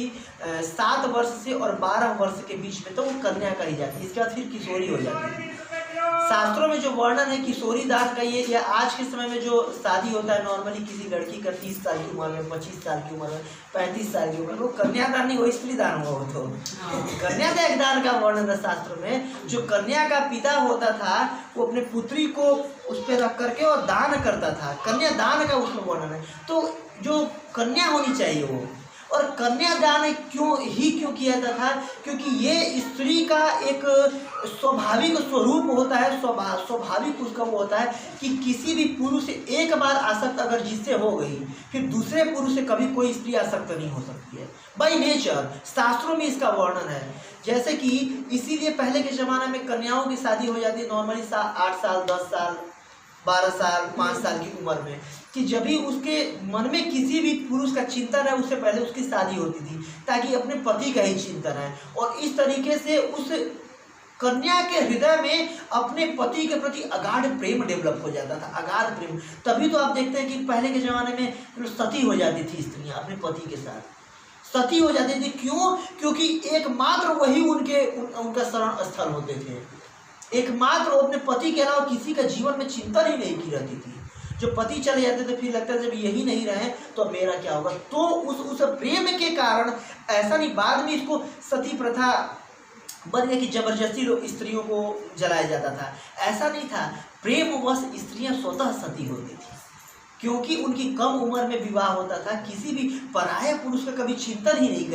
7 वर्ष से और 12 वर्ष के बीच में, तो वो कन्या कही जाती है। इसके बाद फिर किशोरी हो जाती है। शास्त्रों में जो वर्णन है किशोरी दान का ये, या आज के समय में जो शादी होता है नॉर्मली किसी लड़की का 30 साल की उम्र में, 25 साल की उम्र में, 35 साल की उम्र में, वो कन्यादान नहीं, वो स्त्री दान हुआ हो। तो कन्यादान दान का वर्णन है शास्त्रों में। जो कन्या का पिता होता था वो अपने पुत्री को उस पर रख करके और दान करता था, कन्यादान का उसमें वर्णन है। तो जो कन्या होनी चाहिए वो, और कन्यादान क्यों किया जाता था, क्योंकि ये स्त्री का एक स्वाभाविक स्वरूप होता है, स्वाभाविक उसका वो होता है कि किसी भी पुरुष से एक बार आसक्त अगर जिससे हो गई, फिर दूसरे पुरुष से कभी कोई स्त्री आसक्त नहीं हो सकती है बाई नेचर। शास्त्रों में इसका वर्णन है। जैसे कि इसीलिए पहले के ज़माने में कन्याओं की शादी हो जाती है नॉर्मली 8 साल, 10 साल, 12 साल, 5 साल की उम्र में, कि जब भी उसके मन में किसी भी पुरुष का चिंतन है उससे पहले उसकी शादी होती थी, ताकि अपने पति का ही चिंतन है। और इस तरीके से उस कन्या के हृदय में अपने पति के प्रति अगाध प्रेम डेवलप हो जाता था, अगाध प्रेम। तभी तो आप देखते हैं कि पहले के ज़माने में सती हो जाती थी स्त्रियाँ, अपने पति के साथ सती हो जाती थी। क्यों? क्योंकि एकमात्र वही उनका शरण स्थल होते थे। एकमात्र वो अपने पति के अलावा किसी का जीवन में चिंतन ही नहीं की रहती थी। जो पति चले जाते थे फिर लगता था जब यही नहीं रहे तो मेरा क्या होगा। तो उस प्रेम के कारण ऐसा नहीं, बाद में इसको सती प्रथा बन गया कि जबरदस्ती लोग स्त्रियों को जलाया जाता था। ऐसा नहीं था, प्रेमवश स्त्रियां स्वतः सती होती थी, क्योंकि उनकी कम उम्र में विवाह होता था। किसी भी पराये पुरुष का कभी चिंतन ही नहीं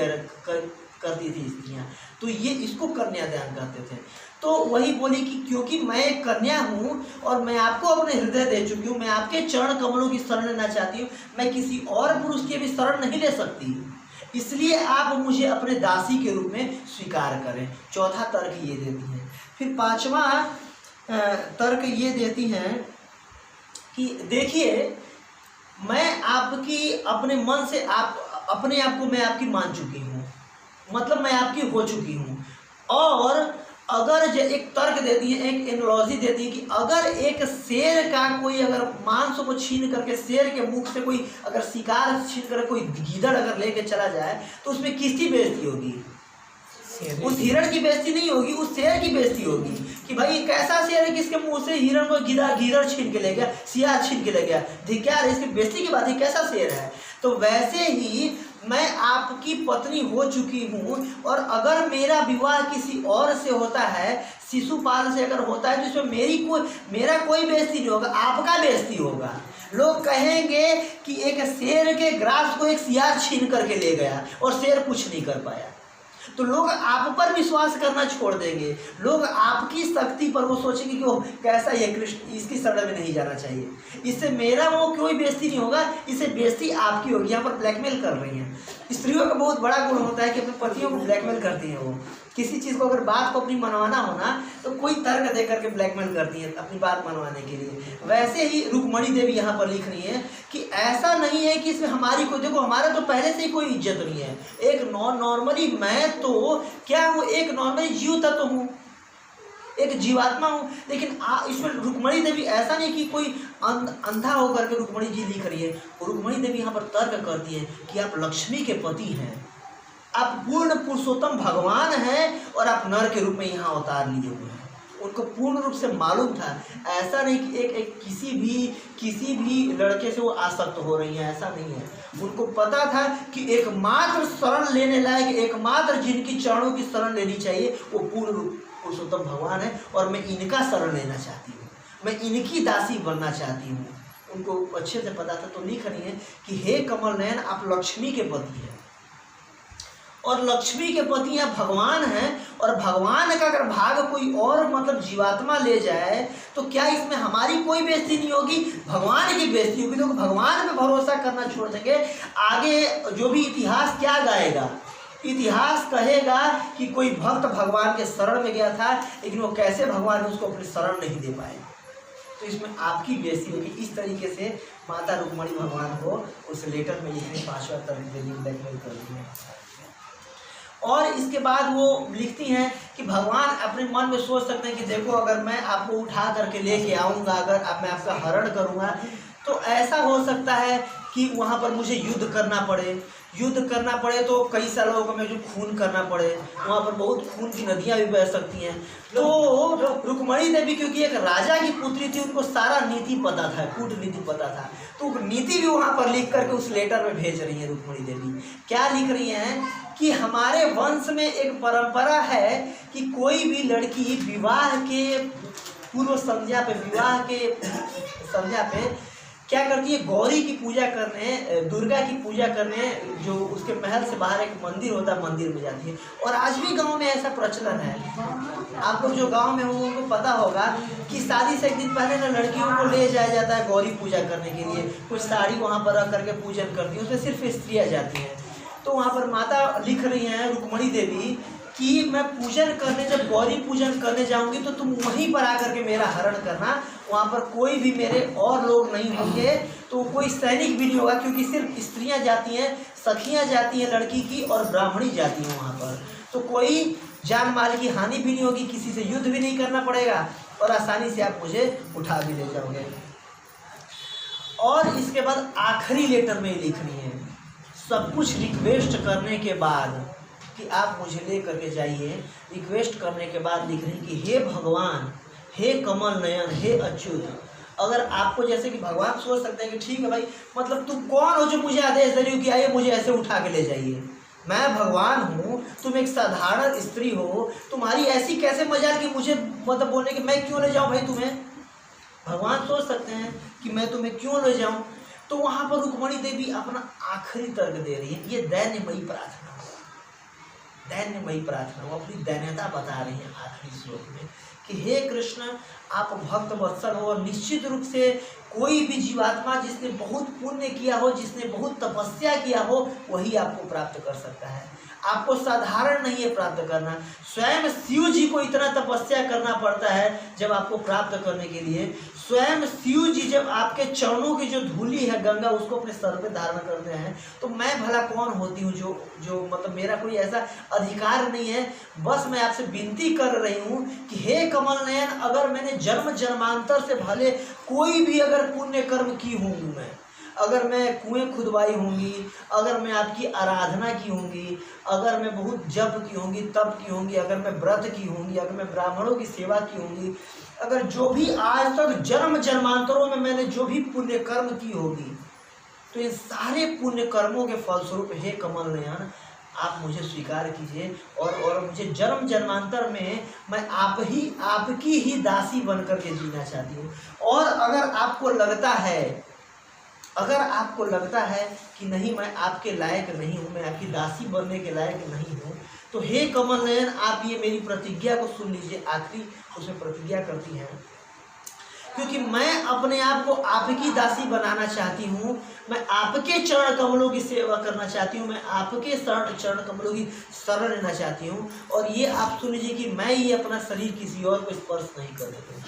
करती थी स्त्रियाँ। तो ये इसको कन्यादान कहते थे। तो वही बोली कि क्योंकि मैं एक कन्या हूँ और मैं आपको अपने हृदय दे चुकी हूँ, मैं आपके चरण कमलों की शरण लेना चाहती हूँ, मैं किसी और पुरुष की भी शरण नहीं ले सकती, इसलिए आप मुझे अपने दासी के रूप में स्वीकार करें। चौथा तर्क ये देती हैं। फिर पांचवा तर्क ये देती हैं कि देखिए, मैं आपकी अपने मन से अपने आप को मैं आपकी मान चुकी हूँ, मतलब मैं आपकी हो चुकी हूँ। और अगर एक तर्क देती है, एक एनालॉजी देती है कि अगर एक शेर का कोई अगर मांस को छीन करके शेर के मुख से कोई अगर शिकार छीन कर कोई गीदड़ अगर लेके चला जाए तो उसमें किसकी बेइज्जती होगी? उस हिरण की बेइज्जती नहीं होगी, उस शेर की बेइज्जती होगी कि भाई कैसा शेर है किसके मुंह से हिरण को गीदड़ छीन के ले गया, सियार छीन के ले गया, धिक्कार है, इसकी बेइज्जती की बात है, कैसा शेर है। तो वैसे ही मैं आपकी पत्नी हो चुकी हूँ और अगर मेरा विवाह किसी और से होता है, शिशुपाल से अगर होता है, तो इसमें मेरा कोई बेइज्जती नहीं होगा, आपका बेइज्जती होगा। लोग कहेंगे कि एक शेर के ग्रास को एक सियार छीन करके ले गया और शेर कुछ नहीं कर पाया, तो लोग आप पर विश्वास करना छोड़ देंगे, लोग आपकी शक्ति पर वो सोचेंगे कि वो कैसा ये कृष्ण, इसकी शरण में नहीं जाना चाहिए, इससे मेरा वो कोई बेइज्जती नहीं होगा, इससे बेइज्जती आपकी होगी। यहाँ पर ब्लैकमेल कर रही हैं। स्त्रियों का बहुत बड़ा गुण होता है कि अपने पतियों को ब्लैकमेल करती हैं। वो किसी चीज़ को अगर बात को अपनी मनवाना हो ना तो कोई तर्क दे करके ब्लैकमेल करती है अपनी बात मनवाने के लिए। वैसे ही रुक्मणी देवी यहाँ पर लिख रही है कि ऐसा नहीं है कि इसमें हमारी कोई, देखो हमारा तो पहले से ही कोई इज्जत नहीं है। एक नॉर्मली मैं तो क्या हूँ, एक नॉर्मली जीव तत्व हूँ, एक जीवात्मा हूँ। लेकिन इसमें रुक्मणी देवी ऐसा नहीं कि कोई अंधा होकर के रुक्मणी जी लिख रही है। रुक्मणी देवी यहाँ पर तर्क करती है कि आप लक्ष्मी के पति हैं, आप पूर्ण पुरुषोत्तम भगवान हैं और आप नर के रूप में यहाँ अवतार लिए हुए हैं। उनको पूर्ण रूप से मालूम था, ऐसा नहीं कि एक किसी भी लड़के से वो आसक्त हो रही हैं, ऐसा नहीं है। उनको पता था कि एकमात्र शरण लेने लायक, एकमात्र जिनकी चरणों की शरण लेनी चाहिए वो पूर्ण रूप पुरुषोत्तम भगवान है और मैं इनका शरण लेना चाहती हूँ, मैं इनकी दासी बनना चाहती हूँ। उनको अच्छे से पता था, तो लिख रही है कि हे कमल नयन, आप लक्ष्मी के पति हैं और लक्ष्मी के पति यहाँ भगवान हैं, और भगवान का अगर भाग कोई और मतलब जीवात्मा ले जाए तो क्या इसमें हमारी कोई बेइज्जती नहीं होगी, भगवान की बेइज्जती होगी। तो भगवान पे भरोसा करना छोड़ देंगे। आगे जो भी इतिहास क्या गाएगा, इतिहास कहेगा कि कोई भक्त भगवान के शरण में गया था लेकिन वो कैसे भगवान उसको अपनी शरण नहीं दे पाए, तो इसमें आपकी बेइज्जती होगी। इस तरीके से माता रुक्मणी भगवान को उस लेटर में लिखने 5वां तर्क के लिए ब्लैकमेल कर रही है। और इसके बाद वो लिखती हैं कि भगवान अपने मन में सोच सकते हैं कि देखो, अगर मैं आपको उठा करके लेके आऊँगा, अगर मैं आपका हरण करूँगा तो ऐसा हो सकता है कि वहाँ पर मुझे युद्ध करना पड़े तो कई सालों को मुझे खून करना पड़े, वहाँ पर बहुत खून की नदियाँ भी बह सकती हैं। तो रुक्मणी देवी क्योंकि एक राजा की पुत्री थी, उनको सारा नीति पता था, कूटनीति पता था, तो नीति भी वहाँ पर लिख करके उस लेटर में भेज रही है। रुक्मणी देवी क्या लिख रही हैं कि हमारे वंश में एक परंपरा है कि कोई भी लड़की विवाह के पूर्व संध्या पे, विवाह के संध्या पे क्या करती है, गौरी की पूजा करने, दुर्गा की पूजा करने, जो उसके महल से बाहर एक मंदिर होता है, मंदिर में जाती है। और आज भी गांव में ऐसा प्रचलन है। आप लोग जो गांव में हो उनको पता होगा कि शादी से एक दिन पहले ना लड़कियों को ले जाया जाता है गौरी पूजा करने के लिए, कुछ साड़ी वहाँ पर रख करके पूजन करती है, उसमें सिर्फ स्त्रियाँ जाती हैं। तो वहाँ पर माता लिख रही हैं रुक्मणी देवी कि मैं पूजन करने, जब गौरी पूजन करने जाऊंगी तो तुम वहीं पर आकर के मेरा हरण करना, वहाँ पर कोई भी मेरे और लोग नहीं होंगे, तो कोई सैनिक भी नहीं होगा, क्योंकि सिर्फ स्त्रियाँ जाती हैं, सखियाँ जाती हैं लड़की की और ब्राह्मणी जाती हैं वहाँ पर, तो कोई जान माल की हानि भी नहीं होगी, किसी से युद्ध भी नहीं करना पड़ेगा और आसानी से आप मुझे उठा भी ले जाओगे। और इसके बाद आखिरी लेटर में लिख रही हैं, सब कुछ रिक्वेस्ट करने के बाद कि आप मुझे ले करके जाइए, रिक्वेस्ट करने के बाद लिख रही कि हे भगवान, हे कमल नयन, हे अच्युत, अगर आपको जैसे कि भगवान सोच सकते हैं कि ठीक है भाई, मतलब तुम कौन हो जो मुझे आदेश दे रही हो कि आइए मुझे ऐसे उठा के ले जाइए, मैं भगवान हूँ, तुम एक साधारण स्त्री हो, तुम्हारी ऐसी कैसे मजाल कि मुझे मतलब बोलने कि मैं क्यों ले जाऊँ भाई तुम्हें। भगवान सोच सकते हैं कि मैं तुम्हें क्यों ले जाऊँ। तो वहाँ पर रुक्मणी देवी अपना आखिरी तर्क दे रही है, ये दैन्यमयी प्रार्थना। दैन्यमयी प्रार्थना, वो अपनी दैन्यता बता रही हैं आखिरी श्लोक में कि हे कृष्ण, आप भक्त वत्सल हो और निश्चित रूप से कोई भी जीवात्मा जिसने बहुत पुण्य किया हो, जिसने बहुत तपस्या किया हो, वही आपको प्राप्त कर सकता है। आपको साधारण नहीं है प्राप्त करना, स्वयं शिव जी को इतना तपस्या करना पड़ता है जब आपको प्राप्त करने के लिए। स्वयं शिव जी जब आपके चरणों की जो धूली है गंगा, उसको अपने सर पे धारण करते हैं, तो मैं भला कौन होती हूँ जो मतलब मेरा कोई ऐसा अधिकार नहीं है। बस मैं आपसे विनती कर रही हूँ कि हे कमल नयन, अगर मैंने जन्म जन्मांतर से भले कोई भी अगर पुण्य कर्म की होंगी, मैं अगर मैं कुएं खुदवाई होंगी, अगर मैं आपकी आराधना की होंगी, अगर मैं बहुत जप की होंगी, तप की होंगी, अगर मैं व्रत की होंगी, अगर मैं ब्राह्मणों की सेवा की होंगी, अगर जो भी आज तक जन्म जन्मांतरों में मैंने जो भी पुण्य कर्म की होगी, तो इन सारे पुण्य कर्मों के फलस्वरूप हे कमल नयन, आप मुझे स्वीकार कीजिए और मुझे जन्म जन्मांतर में मैं आपकी ही दासी बन करके जीना चाहती हूँ। और अगर आपको लगता है कि नहीं, मैं आपके लायक नहीं हूँ, मैं आपकी दासी बनने के लायक नहीं हूँ, तो हे कमल नयन, आप ये मेरी प्रतिज्ञा को सुन लीजिए। आखिरी उसमें प्रतिज्ञा करती हैं, क्योंकि मैं अपने आप को आपकी दासी बनाना चाहती हूँ, मैं आपके चरण कमलों की सेवा करना चाहती हूँ, मैं आपके चरण कमलों की शरण लेना चाहती हूँ। और ये आप सुन लीजिए कि मैं ये अपना शरीर किसी और को स्पर्श नहीं कर देती,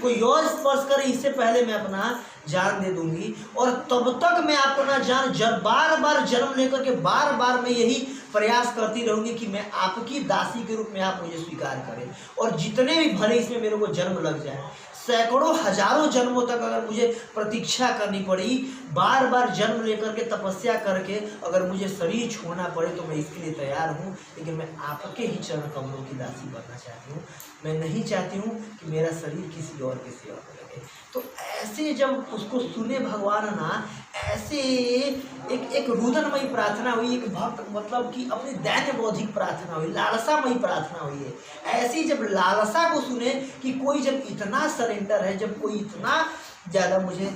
कोई और स्पर्श करे इससे पहले मैं अपना जान दे दूंगी। और तब तक मैं अपना जान बार बार जन्म लेकर के बार बार मैं यही प्रयास करती रहूंगी कि मैं आपकी दासी के रूप में आप मुझे स्वीकार करें। और जितने भी भले इसमें मेरे को जन्म लग जाए, सैकड़ों हजारों जन्मों तक अगर मुझे प्रतीक्षा करनी पड़ी, बार बार जन्म लेकर के तपस्या करके अगर मुझे शरीर छोड़ना पड़े, तो मैं इसके लिए तैयार हूँ। लेकिन मैं आपके ही चरण कमलों की दासी बनना चाहती हूँ। मैं नहीं चाहती हूँ कि मेरा शरीर किसी और की सेवा में लगे। तो ऐसे जब उसको सुने भगवान ना, ऐसे एक रुदनमयी प्रार्थना हुई, एक भक्त मतलब कि अपनी दैन्य बौद्धिक प्रार्थना हुई, लालसामयी प्रार्थना हुई है। ऐसी जब लालसा को सुने कि कोई जब इतना सरेंडर है, जब कोई इतना ज़्यादा मुझे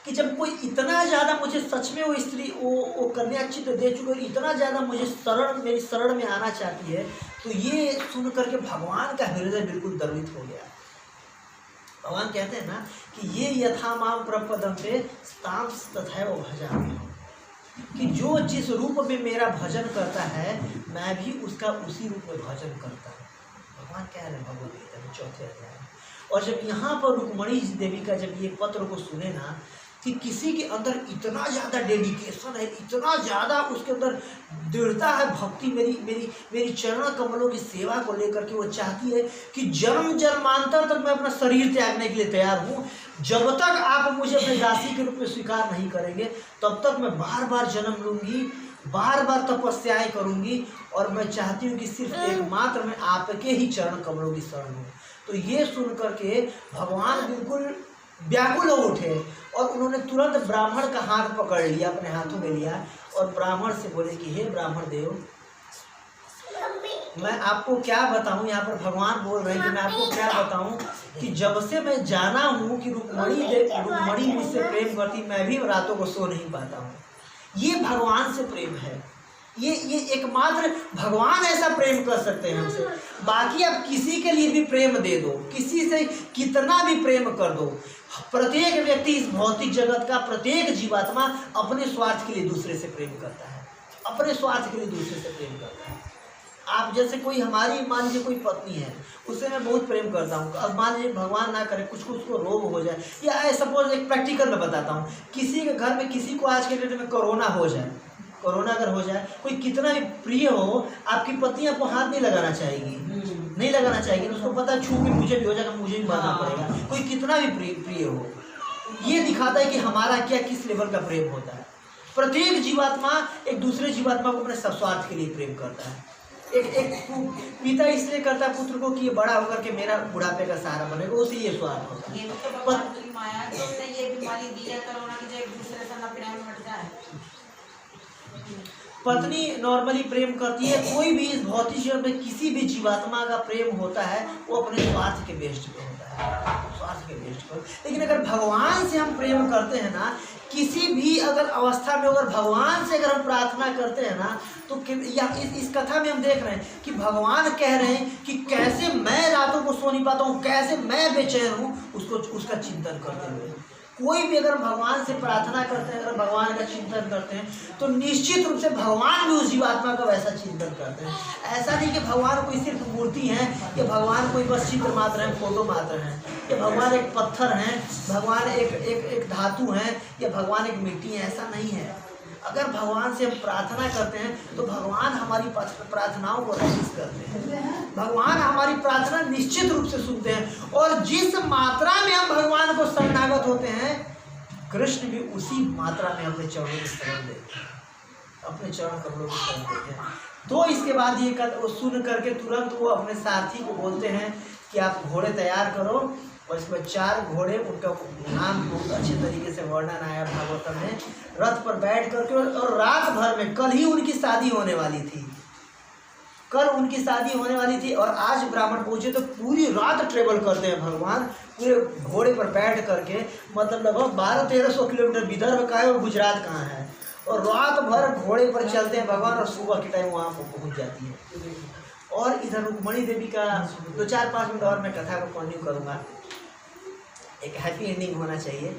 कि जब कोई इतना ज़्यादा मुझे सच में वो स्त्री वो कन्या चित्त दे चुके, इतना ज़्यादा मुझे मेरी शरण में आना चाहती है, तो ये सुन करके भगवान का हृदय बिल्कुल द्रवित हो गया। भगवान कहते हैं ना कि ये यथा माम प्रपदन्ते ताम तथैव भजामि, कि जो जिस रूप में मेरा भजन करता है, मैं भी उसका उसी रूप में भजन करता हूँ। भगवान कह रहे हैं भगवद गीता में 4 अध्याय। और जब यहाँ पर रुक्मणी देवी का जब ये पत्र को सुने ना, कि किसी के अंदर इतना ज़्यादा डेडिकेशन है, इतना ज़्यादा उसके अंदर दृढ़ता है, भक्ति मेरी चरण कमलों की सेवा को लेकर के वो चाहती है कि जन्म जन्मांतर तक मैं अपना शरीर त्यागने के लिए तैयार हूँ। जब तक आप मुझे अपने दासी के रूप में स्वीकार नहीं करेंगे, तब तक मैं बार बार जन्म लूँगी, बार बार तपस्याएँ करूँगी, और मैं चाहती हूँ कि सिर्फ एकमात्र मैं आपके ही चरण कमलों की शरण हूँ। तो ये सुन करके भगवान बिल्कुल व्याकुल हो उठे और उन्होंने तुरंत ब्राह्मण का हाथ पकड़ लिया, अपने हाथों में लिया, और ब्राह्मण से बोले कि हे ब्राह्मण देव, मैं आपको क्या बताऊं। यहाँ पर भगवान बोल रहे हैं कि मैं आपको क्या बताऊं कि जब से मैं जाना हूं कि रुक्मणी मुझसे प्रेम करती, मैं भी रातों को सो नहीं पाता हूँ। ये भगवान से प्रेम है, ये एकमात्र भगवान ऐसा प्रेम कर सकते हैं हमसे। बाकी आप किसी के लिए भी प्रेम दे दो, किसी से कितना भी प्रेम कर दो, प्रत्येक व्यक्ति इस भौतिक जगत का प्रत्येक जीवात्मा अपने स्वार्थ के लिए दूसरे से प्रेम करता है, अपने स्वार्थ के लिए दूसरे से प्रेम करता है। आप जैसे कोई हमारी मान लीजिए कोई पत्नी है, उससे मैं बहुत प्रेम करता हूँ, अब मान लीजिए भगवान ना करे कुछ उसको रोग हो जाए, या सपोज एक प्रैक्टिकल में बताता हूँ, किसी के घर में किसी को आज के डेट में कोरोना हो जाए, कोरोना अगर हो जाए, कोई कितना भी प्रिय हो, आपकी पत्नी आपको हाथ नहीं लगाना चाहेगी, नहीं लगाना चाहेगी, उसको पता छू के मुझे भी हो जाएगा, मुझे भी मारना पड़ेगा, कोई कितना भी प्रिय हो। ये दिखाता है कि हमारा क्या किस लेवल का प्रेम होता है। प्रत्येक जीवात्मा एक दूसरे जीवात्मा को अपने स्वार्थ के लिए प्रेम करता है। एक पिता इसलिए करता है पुत्र को कि ये बड़ा होकर के मेरा बुढ़ापे का सहारा बनेगा, उसे ये स्वार्थ होता है। पत्नी नॉर्मली प्रेम करती है, कोई भी इस भौतिक जीवन में किसी भी जीवात्मा का प्रेम होता है वो अपने स्वार्थ के बेस्ड पे होता है, स्वार्थ के बेस्ड पर। लेकिन अगर भगवान से हम प्रेम करते हैं ना, किसी भी अगर अवस्था में अगर भगवान से अगर हम प्रार्थना करते हैं ना, तो या इस कथा में हम देख रहे हैं कि भगवान कह रहे हैं कि कैसे मैं रातों को सो नहीं पाता हूँ, कैसे मैं बेचैन हूँ, उसका चिंतन करते हुए। कोई भी अगर भगवान से प्रार्थना करते हैं, अगर भगवान का चिंतन करते हैं, तो निश्चित रूप से भगवान भी उस जीवात्मा का वैसा चिंतन करते हैं। ऐसा नहीं कि भगवान कोई सिर्फ मूर्ति है, या भगवान कोई बस चित्र मात्र है, फोटो मात्र है, या भगवान एक पत्थर हैं, भगवान एक धातु हैं, या भगवान एक मिट्टी है, ऐसा नहीं है। अगर भगवान से हम प्रार्थना करते हैं तो भगवान हमारी प्रार्थनाओं को रिसीव करते हैं, भगवान हमारी प्रार्थना निश्चित रूप से सुनते हैं। और जिस मात्रा में हम भगवान को शरणागत होते हैं, कृष्ण भी उसी मात्रा में अपने चरणों की शरण देते हैं, अपने चरण कमलों की शरण देते हैं। तो इसके बाद ये सुन करके तुरंत वो अपने सारथी को बोलते हैं कि आप घोड़े तैयार करो, और इसमें 4 घोड़े, उनका नाम बहुत अच्छे तरीके से वर्णन आया भागवतम में, रथ पर बैठ करके, और रात भर में, कल ही उनकी शादी होने वाली थी, कल उनकी शादी होने वाली थी, और आज ब्राह्मण पहुंचे तो पूरी रात ट्रेवल करते हैं भगवान पूरे घोड़े पर बैठ करके। मतलब लगभग 1200-1300 किलोमीटर विदर्भ का है और गुजरात कहाँ है, और रात भर घोड़े पर चलते हैं भगवान, और सुबह के टाइम वहाँ पर पहुँच जाती है। और इधर रुक्मणी देवी का 2-4-5 मिनट और मैं कथा को कंटिन्यू करूँगा, एक हैप्पी एंडिंग होना चाहिए।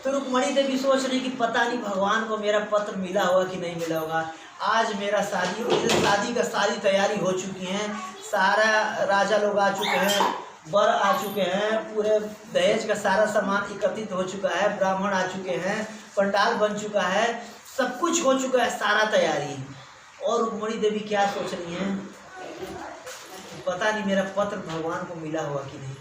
तो रुक्मणी देवी सोच रही कि पता नहीं भगवान को मेरा पत्र मिला होगा कि नहीं मिला होगा। आज मेरा शादी का सारी तैयारी हो चुकी है, सारा राजा लोग आ चुके हैं, वर आ चुके हैं, पूरे दहेज का सारा सामान एकत्रित हो चुका है, ब्राह्मण आ चुके हैं, पंडाल बन चुका है, सब कुछ हो चुका है, सारा तैयारी। और रुक्मणी देवी क्या सोच रही हैं, पता नहीं मेरा पत्र भगवान को मिला हुआ कि नहीं,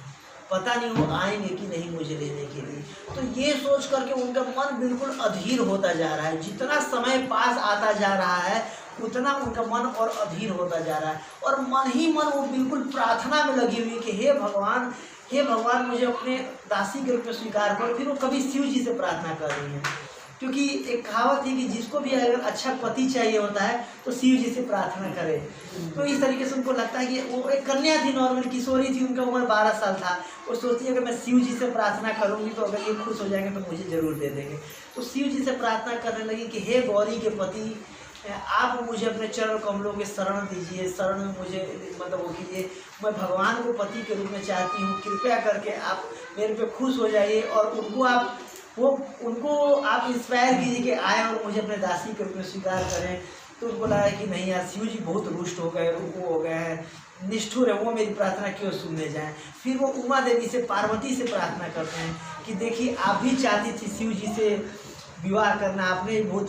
पता नहीं वो आएंगे कि नहीं मुझे लेने के लिए। तो ये सोच करके उनका मन बिल्कुल अधीर होता जा रहा है। जितना समय पास आता जा रहा है उतना उनका मन और अधीर होता जा रहा है, और मन ही मन वो बिल्कुल प्रार्थना में लगी हुई कि हे भगवान मुझे अपने दासी के रूप में स्वीकार करो। फिर वो कभी शिव जी से प्रार्थना कर रही हैं, क्योंकि एक कहावत थी कि जिसको भी अगर अच्छा पति चाहिए होता है तो शिव जी से प्रार्थना करे। तो इस तरीके से उनको लगता है कि वो एक कन्या थी, नॉर्मल किशोरी थी, उनका उम्र 12 साल था, और सोचती है अगर मैं शिव जी से प्रार्थना करूंगी तो अगर ये खुश हो जाएंगे तो मुझे ज़रूर दे देंगे। तो शिव जी से प्रार्थना करने लगी कि हे गौरी के पति, आप मुझे अपने चरण कमलों के शरण दीजिए, शरण में मुझे मतलब वो कीजिए, मैं भगवान को पति के रूप में चाहती हूँ, कृपया करके आप मेरे पे खुश हो जाइए, और उनको आप इंस्पायर कीजिए कि आए और मुझे अपने दासी के रूप में स्वीकार करें। तो उनको लगा कि नहीं यार, शिव जी बहुत रुष्ट हो गए, वो हो गए हैं, निष्ठुर है, वो मेरी प्रार्थना क्यों सुनने जाएं। फिर वो उमा देवी से, पार्वती से प्रार्थना करते हैं कि देखिए आप भी चाहती थी शिव जी से विवाह करना, आपने बहुत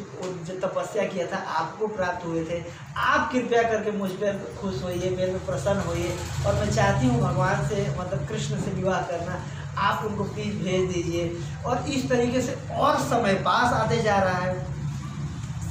जो तपस्या किया था आपको प्राप्त हुए थे, आप कृपया करके मुझ पर खुश होइए, मेरे पे प्रसन्न होइए, और मैं चाहती हूँ भगवान से मतलब कृष्ण से विवाह करना, आप उनको प्लीज़ भेज दीजिए। और इस तरीके से और समय पास आते जा रहा है,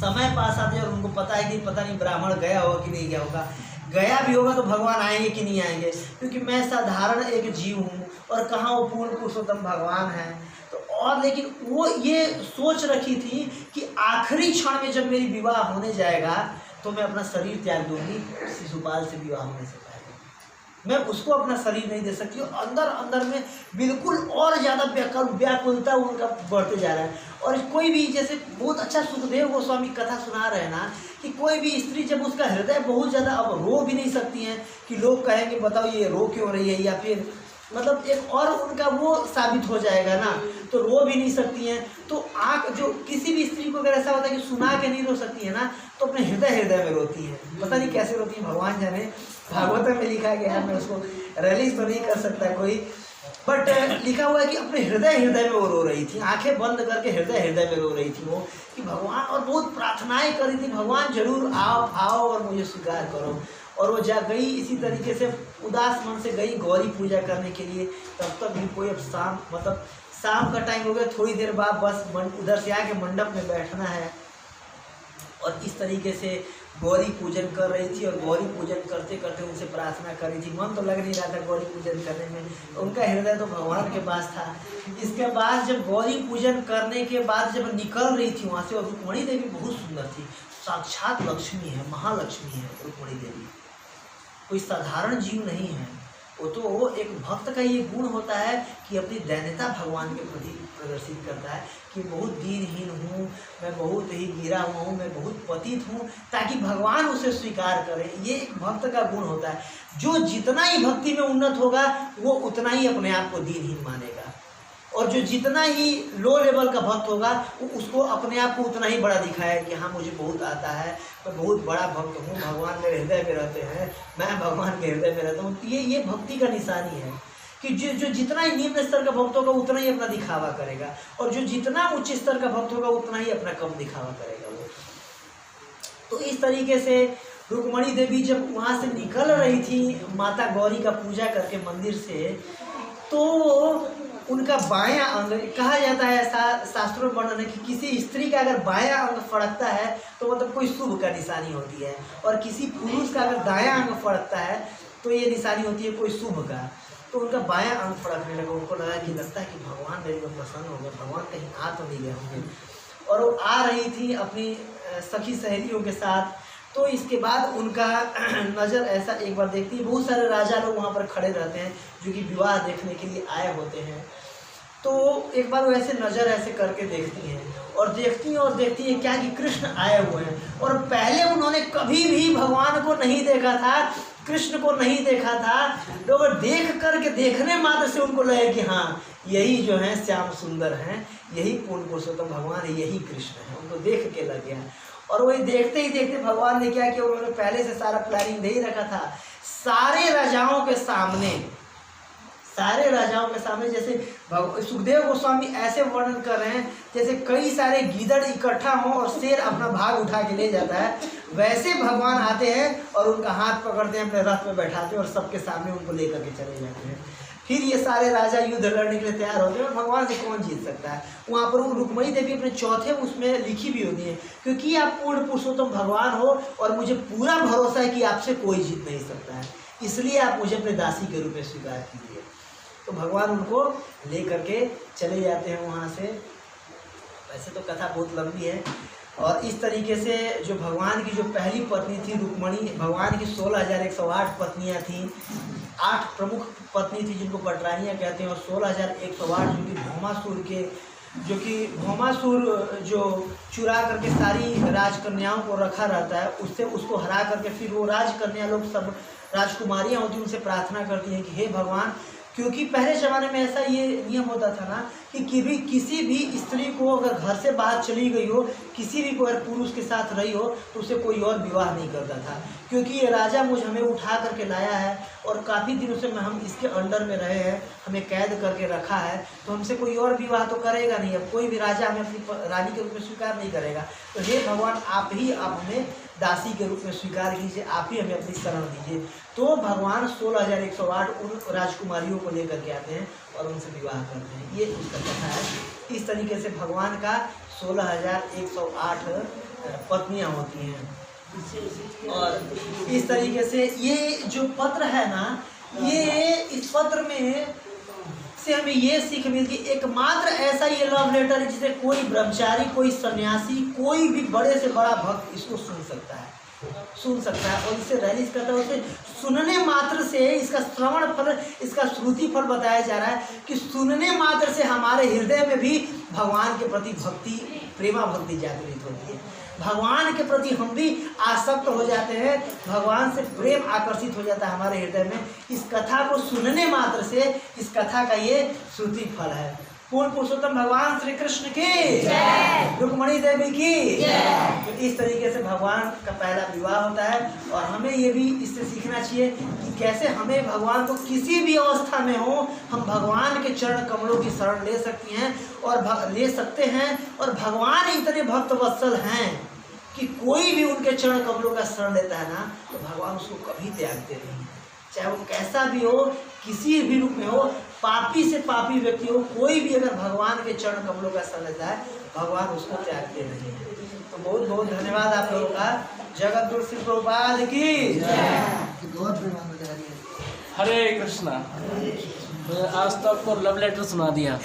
समय पास आते, और उनको पता है कि पता नहीं ब्राह्मण गया होगा कि नहीं गया होगा, गया भी होगा तो भगवान आएंगे कि नहीं आएंगे, क्योंकि मैं साधारण एक जीव हूँ, और कहाँ वो पूर्ण पुरुषोत्तम भगवान है। तो और लेकिन वो ये सोच रखी थी कि आखिरी क्षण में जब मेरी विवाह होने जाएगा तो मैं अपना शरीर त्याग दूंगी शिशुपाल से विवाह होने से पहले, मैं उसको अपना शरीर नहीं दे सकती हूँ। अंदर अंदर में बिल्कुल और ज़्यादा व्याकुलता उनका बढ़ते जा रहा है। और कोई भी, जैसे बहुत अच्छा सुखदेव गोस्वामी कथा सुना रहे हैं ना, कि कोई भी स्त्री जब उसका हृदय बहुत ज़्यादा अब रो भी नहीं सकती हैं कि लोग कहेंगे बताओ ये रो क्यों रही है, या फिर मतलब एक और उनका वो साबित हो जाएगा ना, तो रो भी नहीं सकती हैं। तो आँख जो किसी भी स्त्री को अगर ऐसा होता है कि सुना के नहीं रो सकती है ना, तो अपने हृदय में रोती है, पता नहीं कैसे रोती है, भगवान जाने, भागवत में लिखा गया है, मैं उसको रिलीज तो नहीं कर सकता कोई, बट लिखा हुआ है कि अपने हृदय में वो रो रही थी, आंखें बंद करके हृदय में रो रही थी वो, कि भगवान, और बहुत प्रार्थनाएं कर रही थी, भगवान जरूर आओ और मुझे स्वीकार करो। और वो जा गई इसी तरीके से उदास मन से गई गौरी पूजा करने के लिए। तब तक भी कोई, अब शाम का टाइम हो गया, थोड़ी देर बाद बस उधर से आके मंडप में बैठना है, और इस तरीके से गौरी पूजन कर रही थी। और गौरी पूजन करते करते उनसे प्रार्थना कर रही थी, मन तो लग नहीं रहा था गौरी पूजन करने में, उनका हृदय तो भगवान के पास था। इसके बाद जब गौरी पूजन करने के बाद जब निकल रही थी वहाँ से, और रुक्मणी देवी बहुत सुंदर थी, साक्षात लक्ष्मी है, महालक्ष्मी है रुक्मिणी देवी, कोई साधारण जीव नहीं है। वो तो एक भक्त का ये गुण होता है कि अपनी दैन्यता भगवान के प्रति प्रदर्शित करता है कि बहुत दीनहीन हूँ, मैं बहुत ही गिरा हुआ हूँ, मैं बहुत पतित हूँ, ताकि भगवान उसे स्वीकार करे। ये एक भक्त का गुण होता है। जो जितना ही भक्ति में उन्नत होगा वो उतना ही अपने आप को दीनहीन मानेगा, और जो जितना ही लो लेवल का भक्त होगा वो उसको अपने आप को उतना ही बड़ा दिखाएगा कि हाँ मुझे बहुत आता है, मैं बहुत बड़ा भक्त हूँ, भगवान मेरे हृदय में रहते हैं, मैं भगवान के हृदय में रहता हूँ। ये भक्ति का निशानी है कि जो जितना ही निम्न स्तर का भक्त होगा उतना ही अपना दिखावा करेगा, और जो जितना उच्च स्तर का भक्त होगा उतना ही अपना कम दिखावा करेगा वो। तो इस तरीके से रुक्मिणी देवी जब वहाँ से निकल रही थी माता गौरी का पूजा करके मंदिर से, तो उनका बायां अंग, कहा जाता है शास्त्रों में वर्णन है कि किसी स्त्री का अगर बायां अंग फड़कता है तो मतलब कोई शुभ का निशानी होती है, और किसी पुरुष का अगर दायां अंग फड़कता है तो ये निशानी होती है कोई शुभ का। तो उनका बायां अंग फड़कने लगा, उनको लगा कि लगता है कि भगवान मेरे को प्रसन्न हो गए, भगवान कहीं आ तो नहीं गए होंगे। और वो आ रही थी अपनी सखी सहेलियों के साथ। तो इसके बाद उनका नज़र ऐसा एक बार देखती है, बहुत सारे राजा लोग वहाँ पर खड़े रहते हैं जो कि विवाह देखने के लिए आए होते हैं। तो एक बार वो ऐसे नज़र ऐसे करके देखती हैं, और देखती हैं क्या कि कृष्ण आए हुए हैं, और पहले उन्होंने कभी भी भगवान को नहीं देखा था, कृष्ण को नहीं देखा था। लोग देख करके देखने मात्र से उनको लगे कि हाँ यही जो है श्याम सुंदर हैं, यही पूर्ण पुरुषोत्तम भगवान है, यही कृष्ण है, उनको देख के लग गया। और वही देखते ही देखते भगवान ने क्या किया, उन्होंने पहले से सारा प्लानिंग दे ही रखा था। सारे राजाओं के सामने जैसे सुखदेव गोस्वामी ऐसे वर्णन कर रहे हैं जैसे कई सारे गीदड़ इकट्ठा हों और शेर अपना भाग उठा के ले जाता है, वैसे भगवान आते हैं और उनका हाथ पकड़ते हैं, अपने रथ में बैठाते हैं और सबके सामने उनको लेकर के चले जाते हैं। फिर ये सारे राजा युद्ध लड़ने के लिए तैयार होते हैं, और भगवान से कौन जीत सकता है। वहाँ पर वो रुक्मिणी देवी अपने चौथे उसमें लिखी भी होती है, क्योंकि आप पूर्ण पुरुषोत्तम भगवान हो और मुझे पूरा भरोसा है कि आपसे कोई जीत नहीं सकता है, इसलिए आप मुझे अपने दासी के रूप में स्वीकार कीजिए। तो भगवान उनको ले करके चले जाते हैं वहाँ से। वैसे तो कथा बहुत लंबी है, और इस तरीके से जो भगवान की जो पहली पत्नी थी रुक्मिणी, भगवान की 16,108 पत्नियाँ थीं। 8 प्रमुख पत्नी थी जिनको पटरानियाँ कहते हैं, और 16,108 जो कि भौमासुर जो चुरा करके सारी राजकन्याओं को रखा रहता है, उससे उसको हरा करके फिर वो राजकन्या लोग सब राजकुमारियाँ होती हैं, उनसे प्रार्थना करती हैं कि हे भगवान, क्योंकि पहले ज़माने में ऐसा ये नियम होता था ना कि किसी भी स्त्री को अगर घर से बाहर चली गई हो, किसी भी अगर पुरुष के साथ रही हो तो उसे कोई और विवाह नहीं करता था, क्योंकि ये राजा हमें उठा करके लाया है और काफ़ी दिनों से हम इसके अंडर में रहे हैं, हमें कैद करके रखा है, तो हमसे कोई और विवाह तो करेगा नहीं। अब कोई भी राजा हमें अपनी रानी के रूप में स्वीकार नहीं करेगा। तो हे भगवान, आप हमें दासी के रूप में स्वीकार कीजिए, आप ही हमें अपनी शरण दीजिए। तो भगवान 16,108 उन राजकुमारियों को लेकर के आते हैं और उनसे विवाह करते हैं। ये उसका कथा है। इस तरीके से भगवान का 16,108 पत्नियां होती हैं। और इस तरीके से ये जो पत्र है ना, ये इस पत्र में से हमें ये सीख मिलती है, एकमात्र ऐसा ये लव लेटर है जिसे कोई ब्रह्मचारी, कोई सन्यासी, कोई भी बड़े से बड़ा भक्त इसको सुन सकता है और इसे रिलीज करता है। उसे सुनने मात्र से इसका श्रवण फल, इसका श्रुति फल बताया जा रहा है कि सुनने मात्र से हमारे हृदय में भी भगवान के प्रति भक्ति, प्रेमा भक्ति जागृत होती है। भगवान के प्रति हम भी आसक्त हो जाते हैं, भगवान से प्रेम आकर्षित हो जाता है हमारे हृदय में। इस कथा को सुनने मात्र से इस कथा का ये श्रुति फल है। पूर्ण पुरुषोत्तम भगवान श्री कृष्ण की जय, रुक्मिणी देवी की जय। तो इस तरीके से भगवान का पहला विवाह होता है, और हमें ये भी इससे सीखना चाहिए कि कैसे हमें भगवान को किसी भी अवस्था में हो, हम भगवान के चरण कमलों की शरण ले सकती हैं और ले सकते हैं। और भगवान इतने भक्त वत्सल हैं कि कोई भी उनके चरण कमलों का शरण लेता है ना, तो भगवान उसको कभी त्यागते नहीं, चाहे वो कैसा भी हो, किसी भी रूप में हो, पापी से पापी व्यक्ति हो, कोई भी अगर भगवान के चरण कमलों का शरण लेता है, भगवान उसको त्यागते नहीं है। तो बहुत बहुत धन्यवाद आप लोगों का। जगत गुरु श्री प्रभुपाद की हरे कृष्णा। आज तो आपको लव लेटर सुना दिया,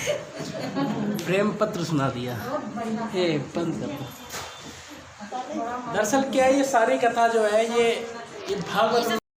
प्रेम पत्र सुना दिया। बंद कर दो। दरअसल क्या है, ये सारी कथा जो है ये भागवत में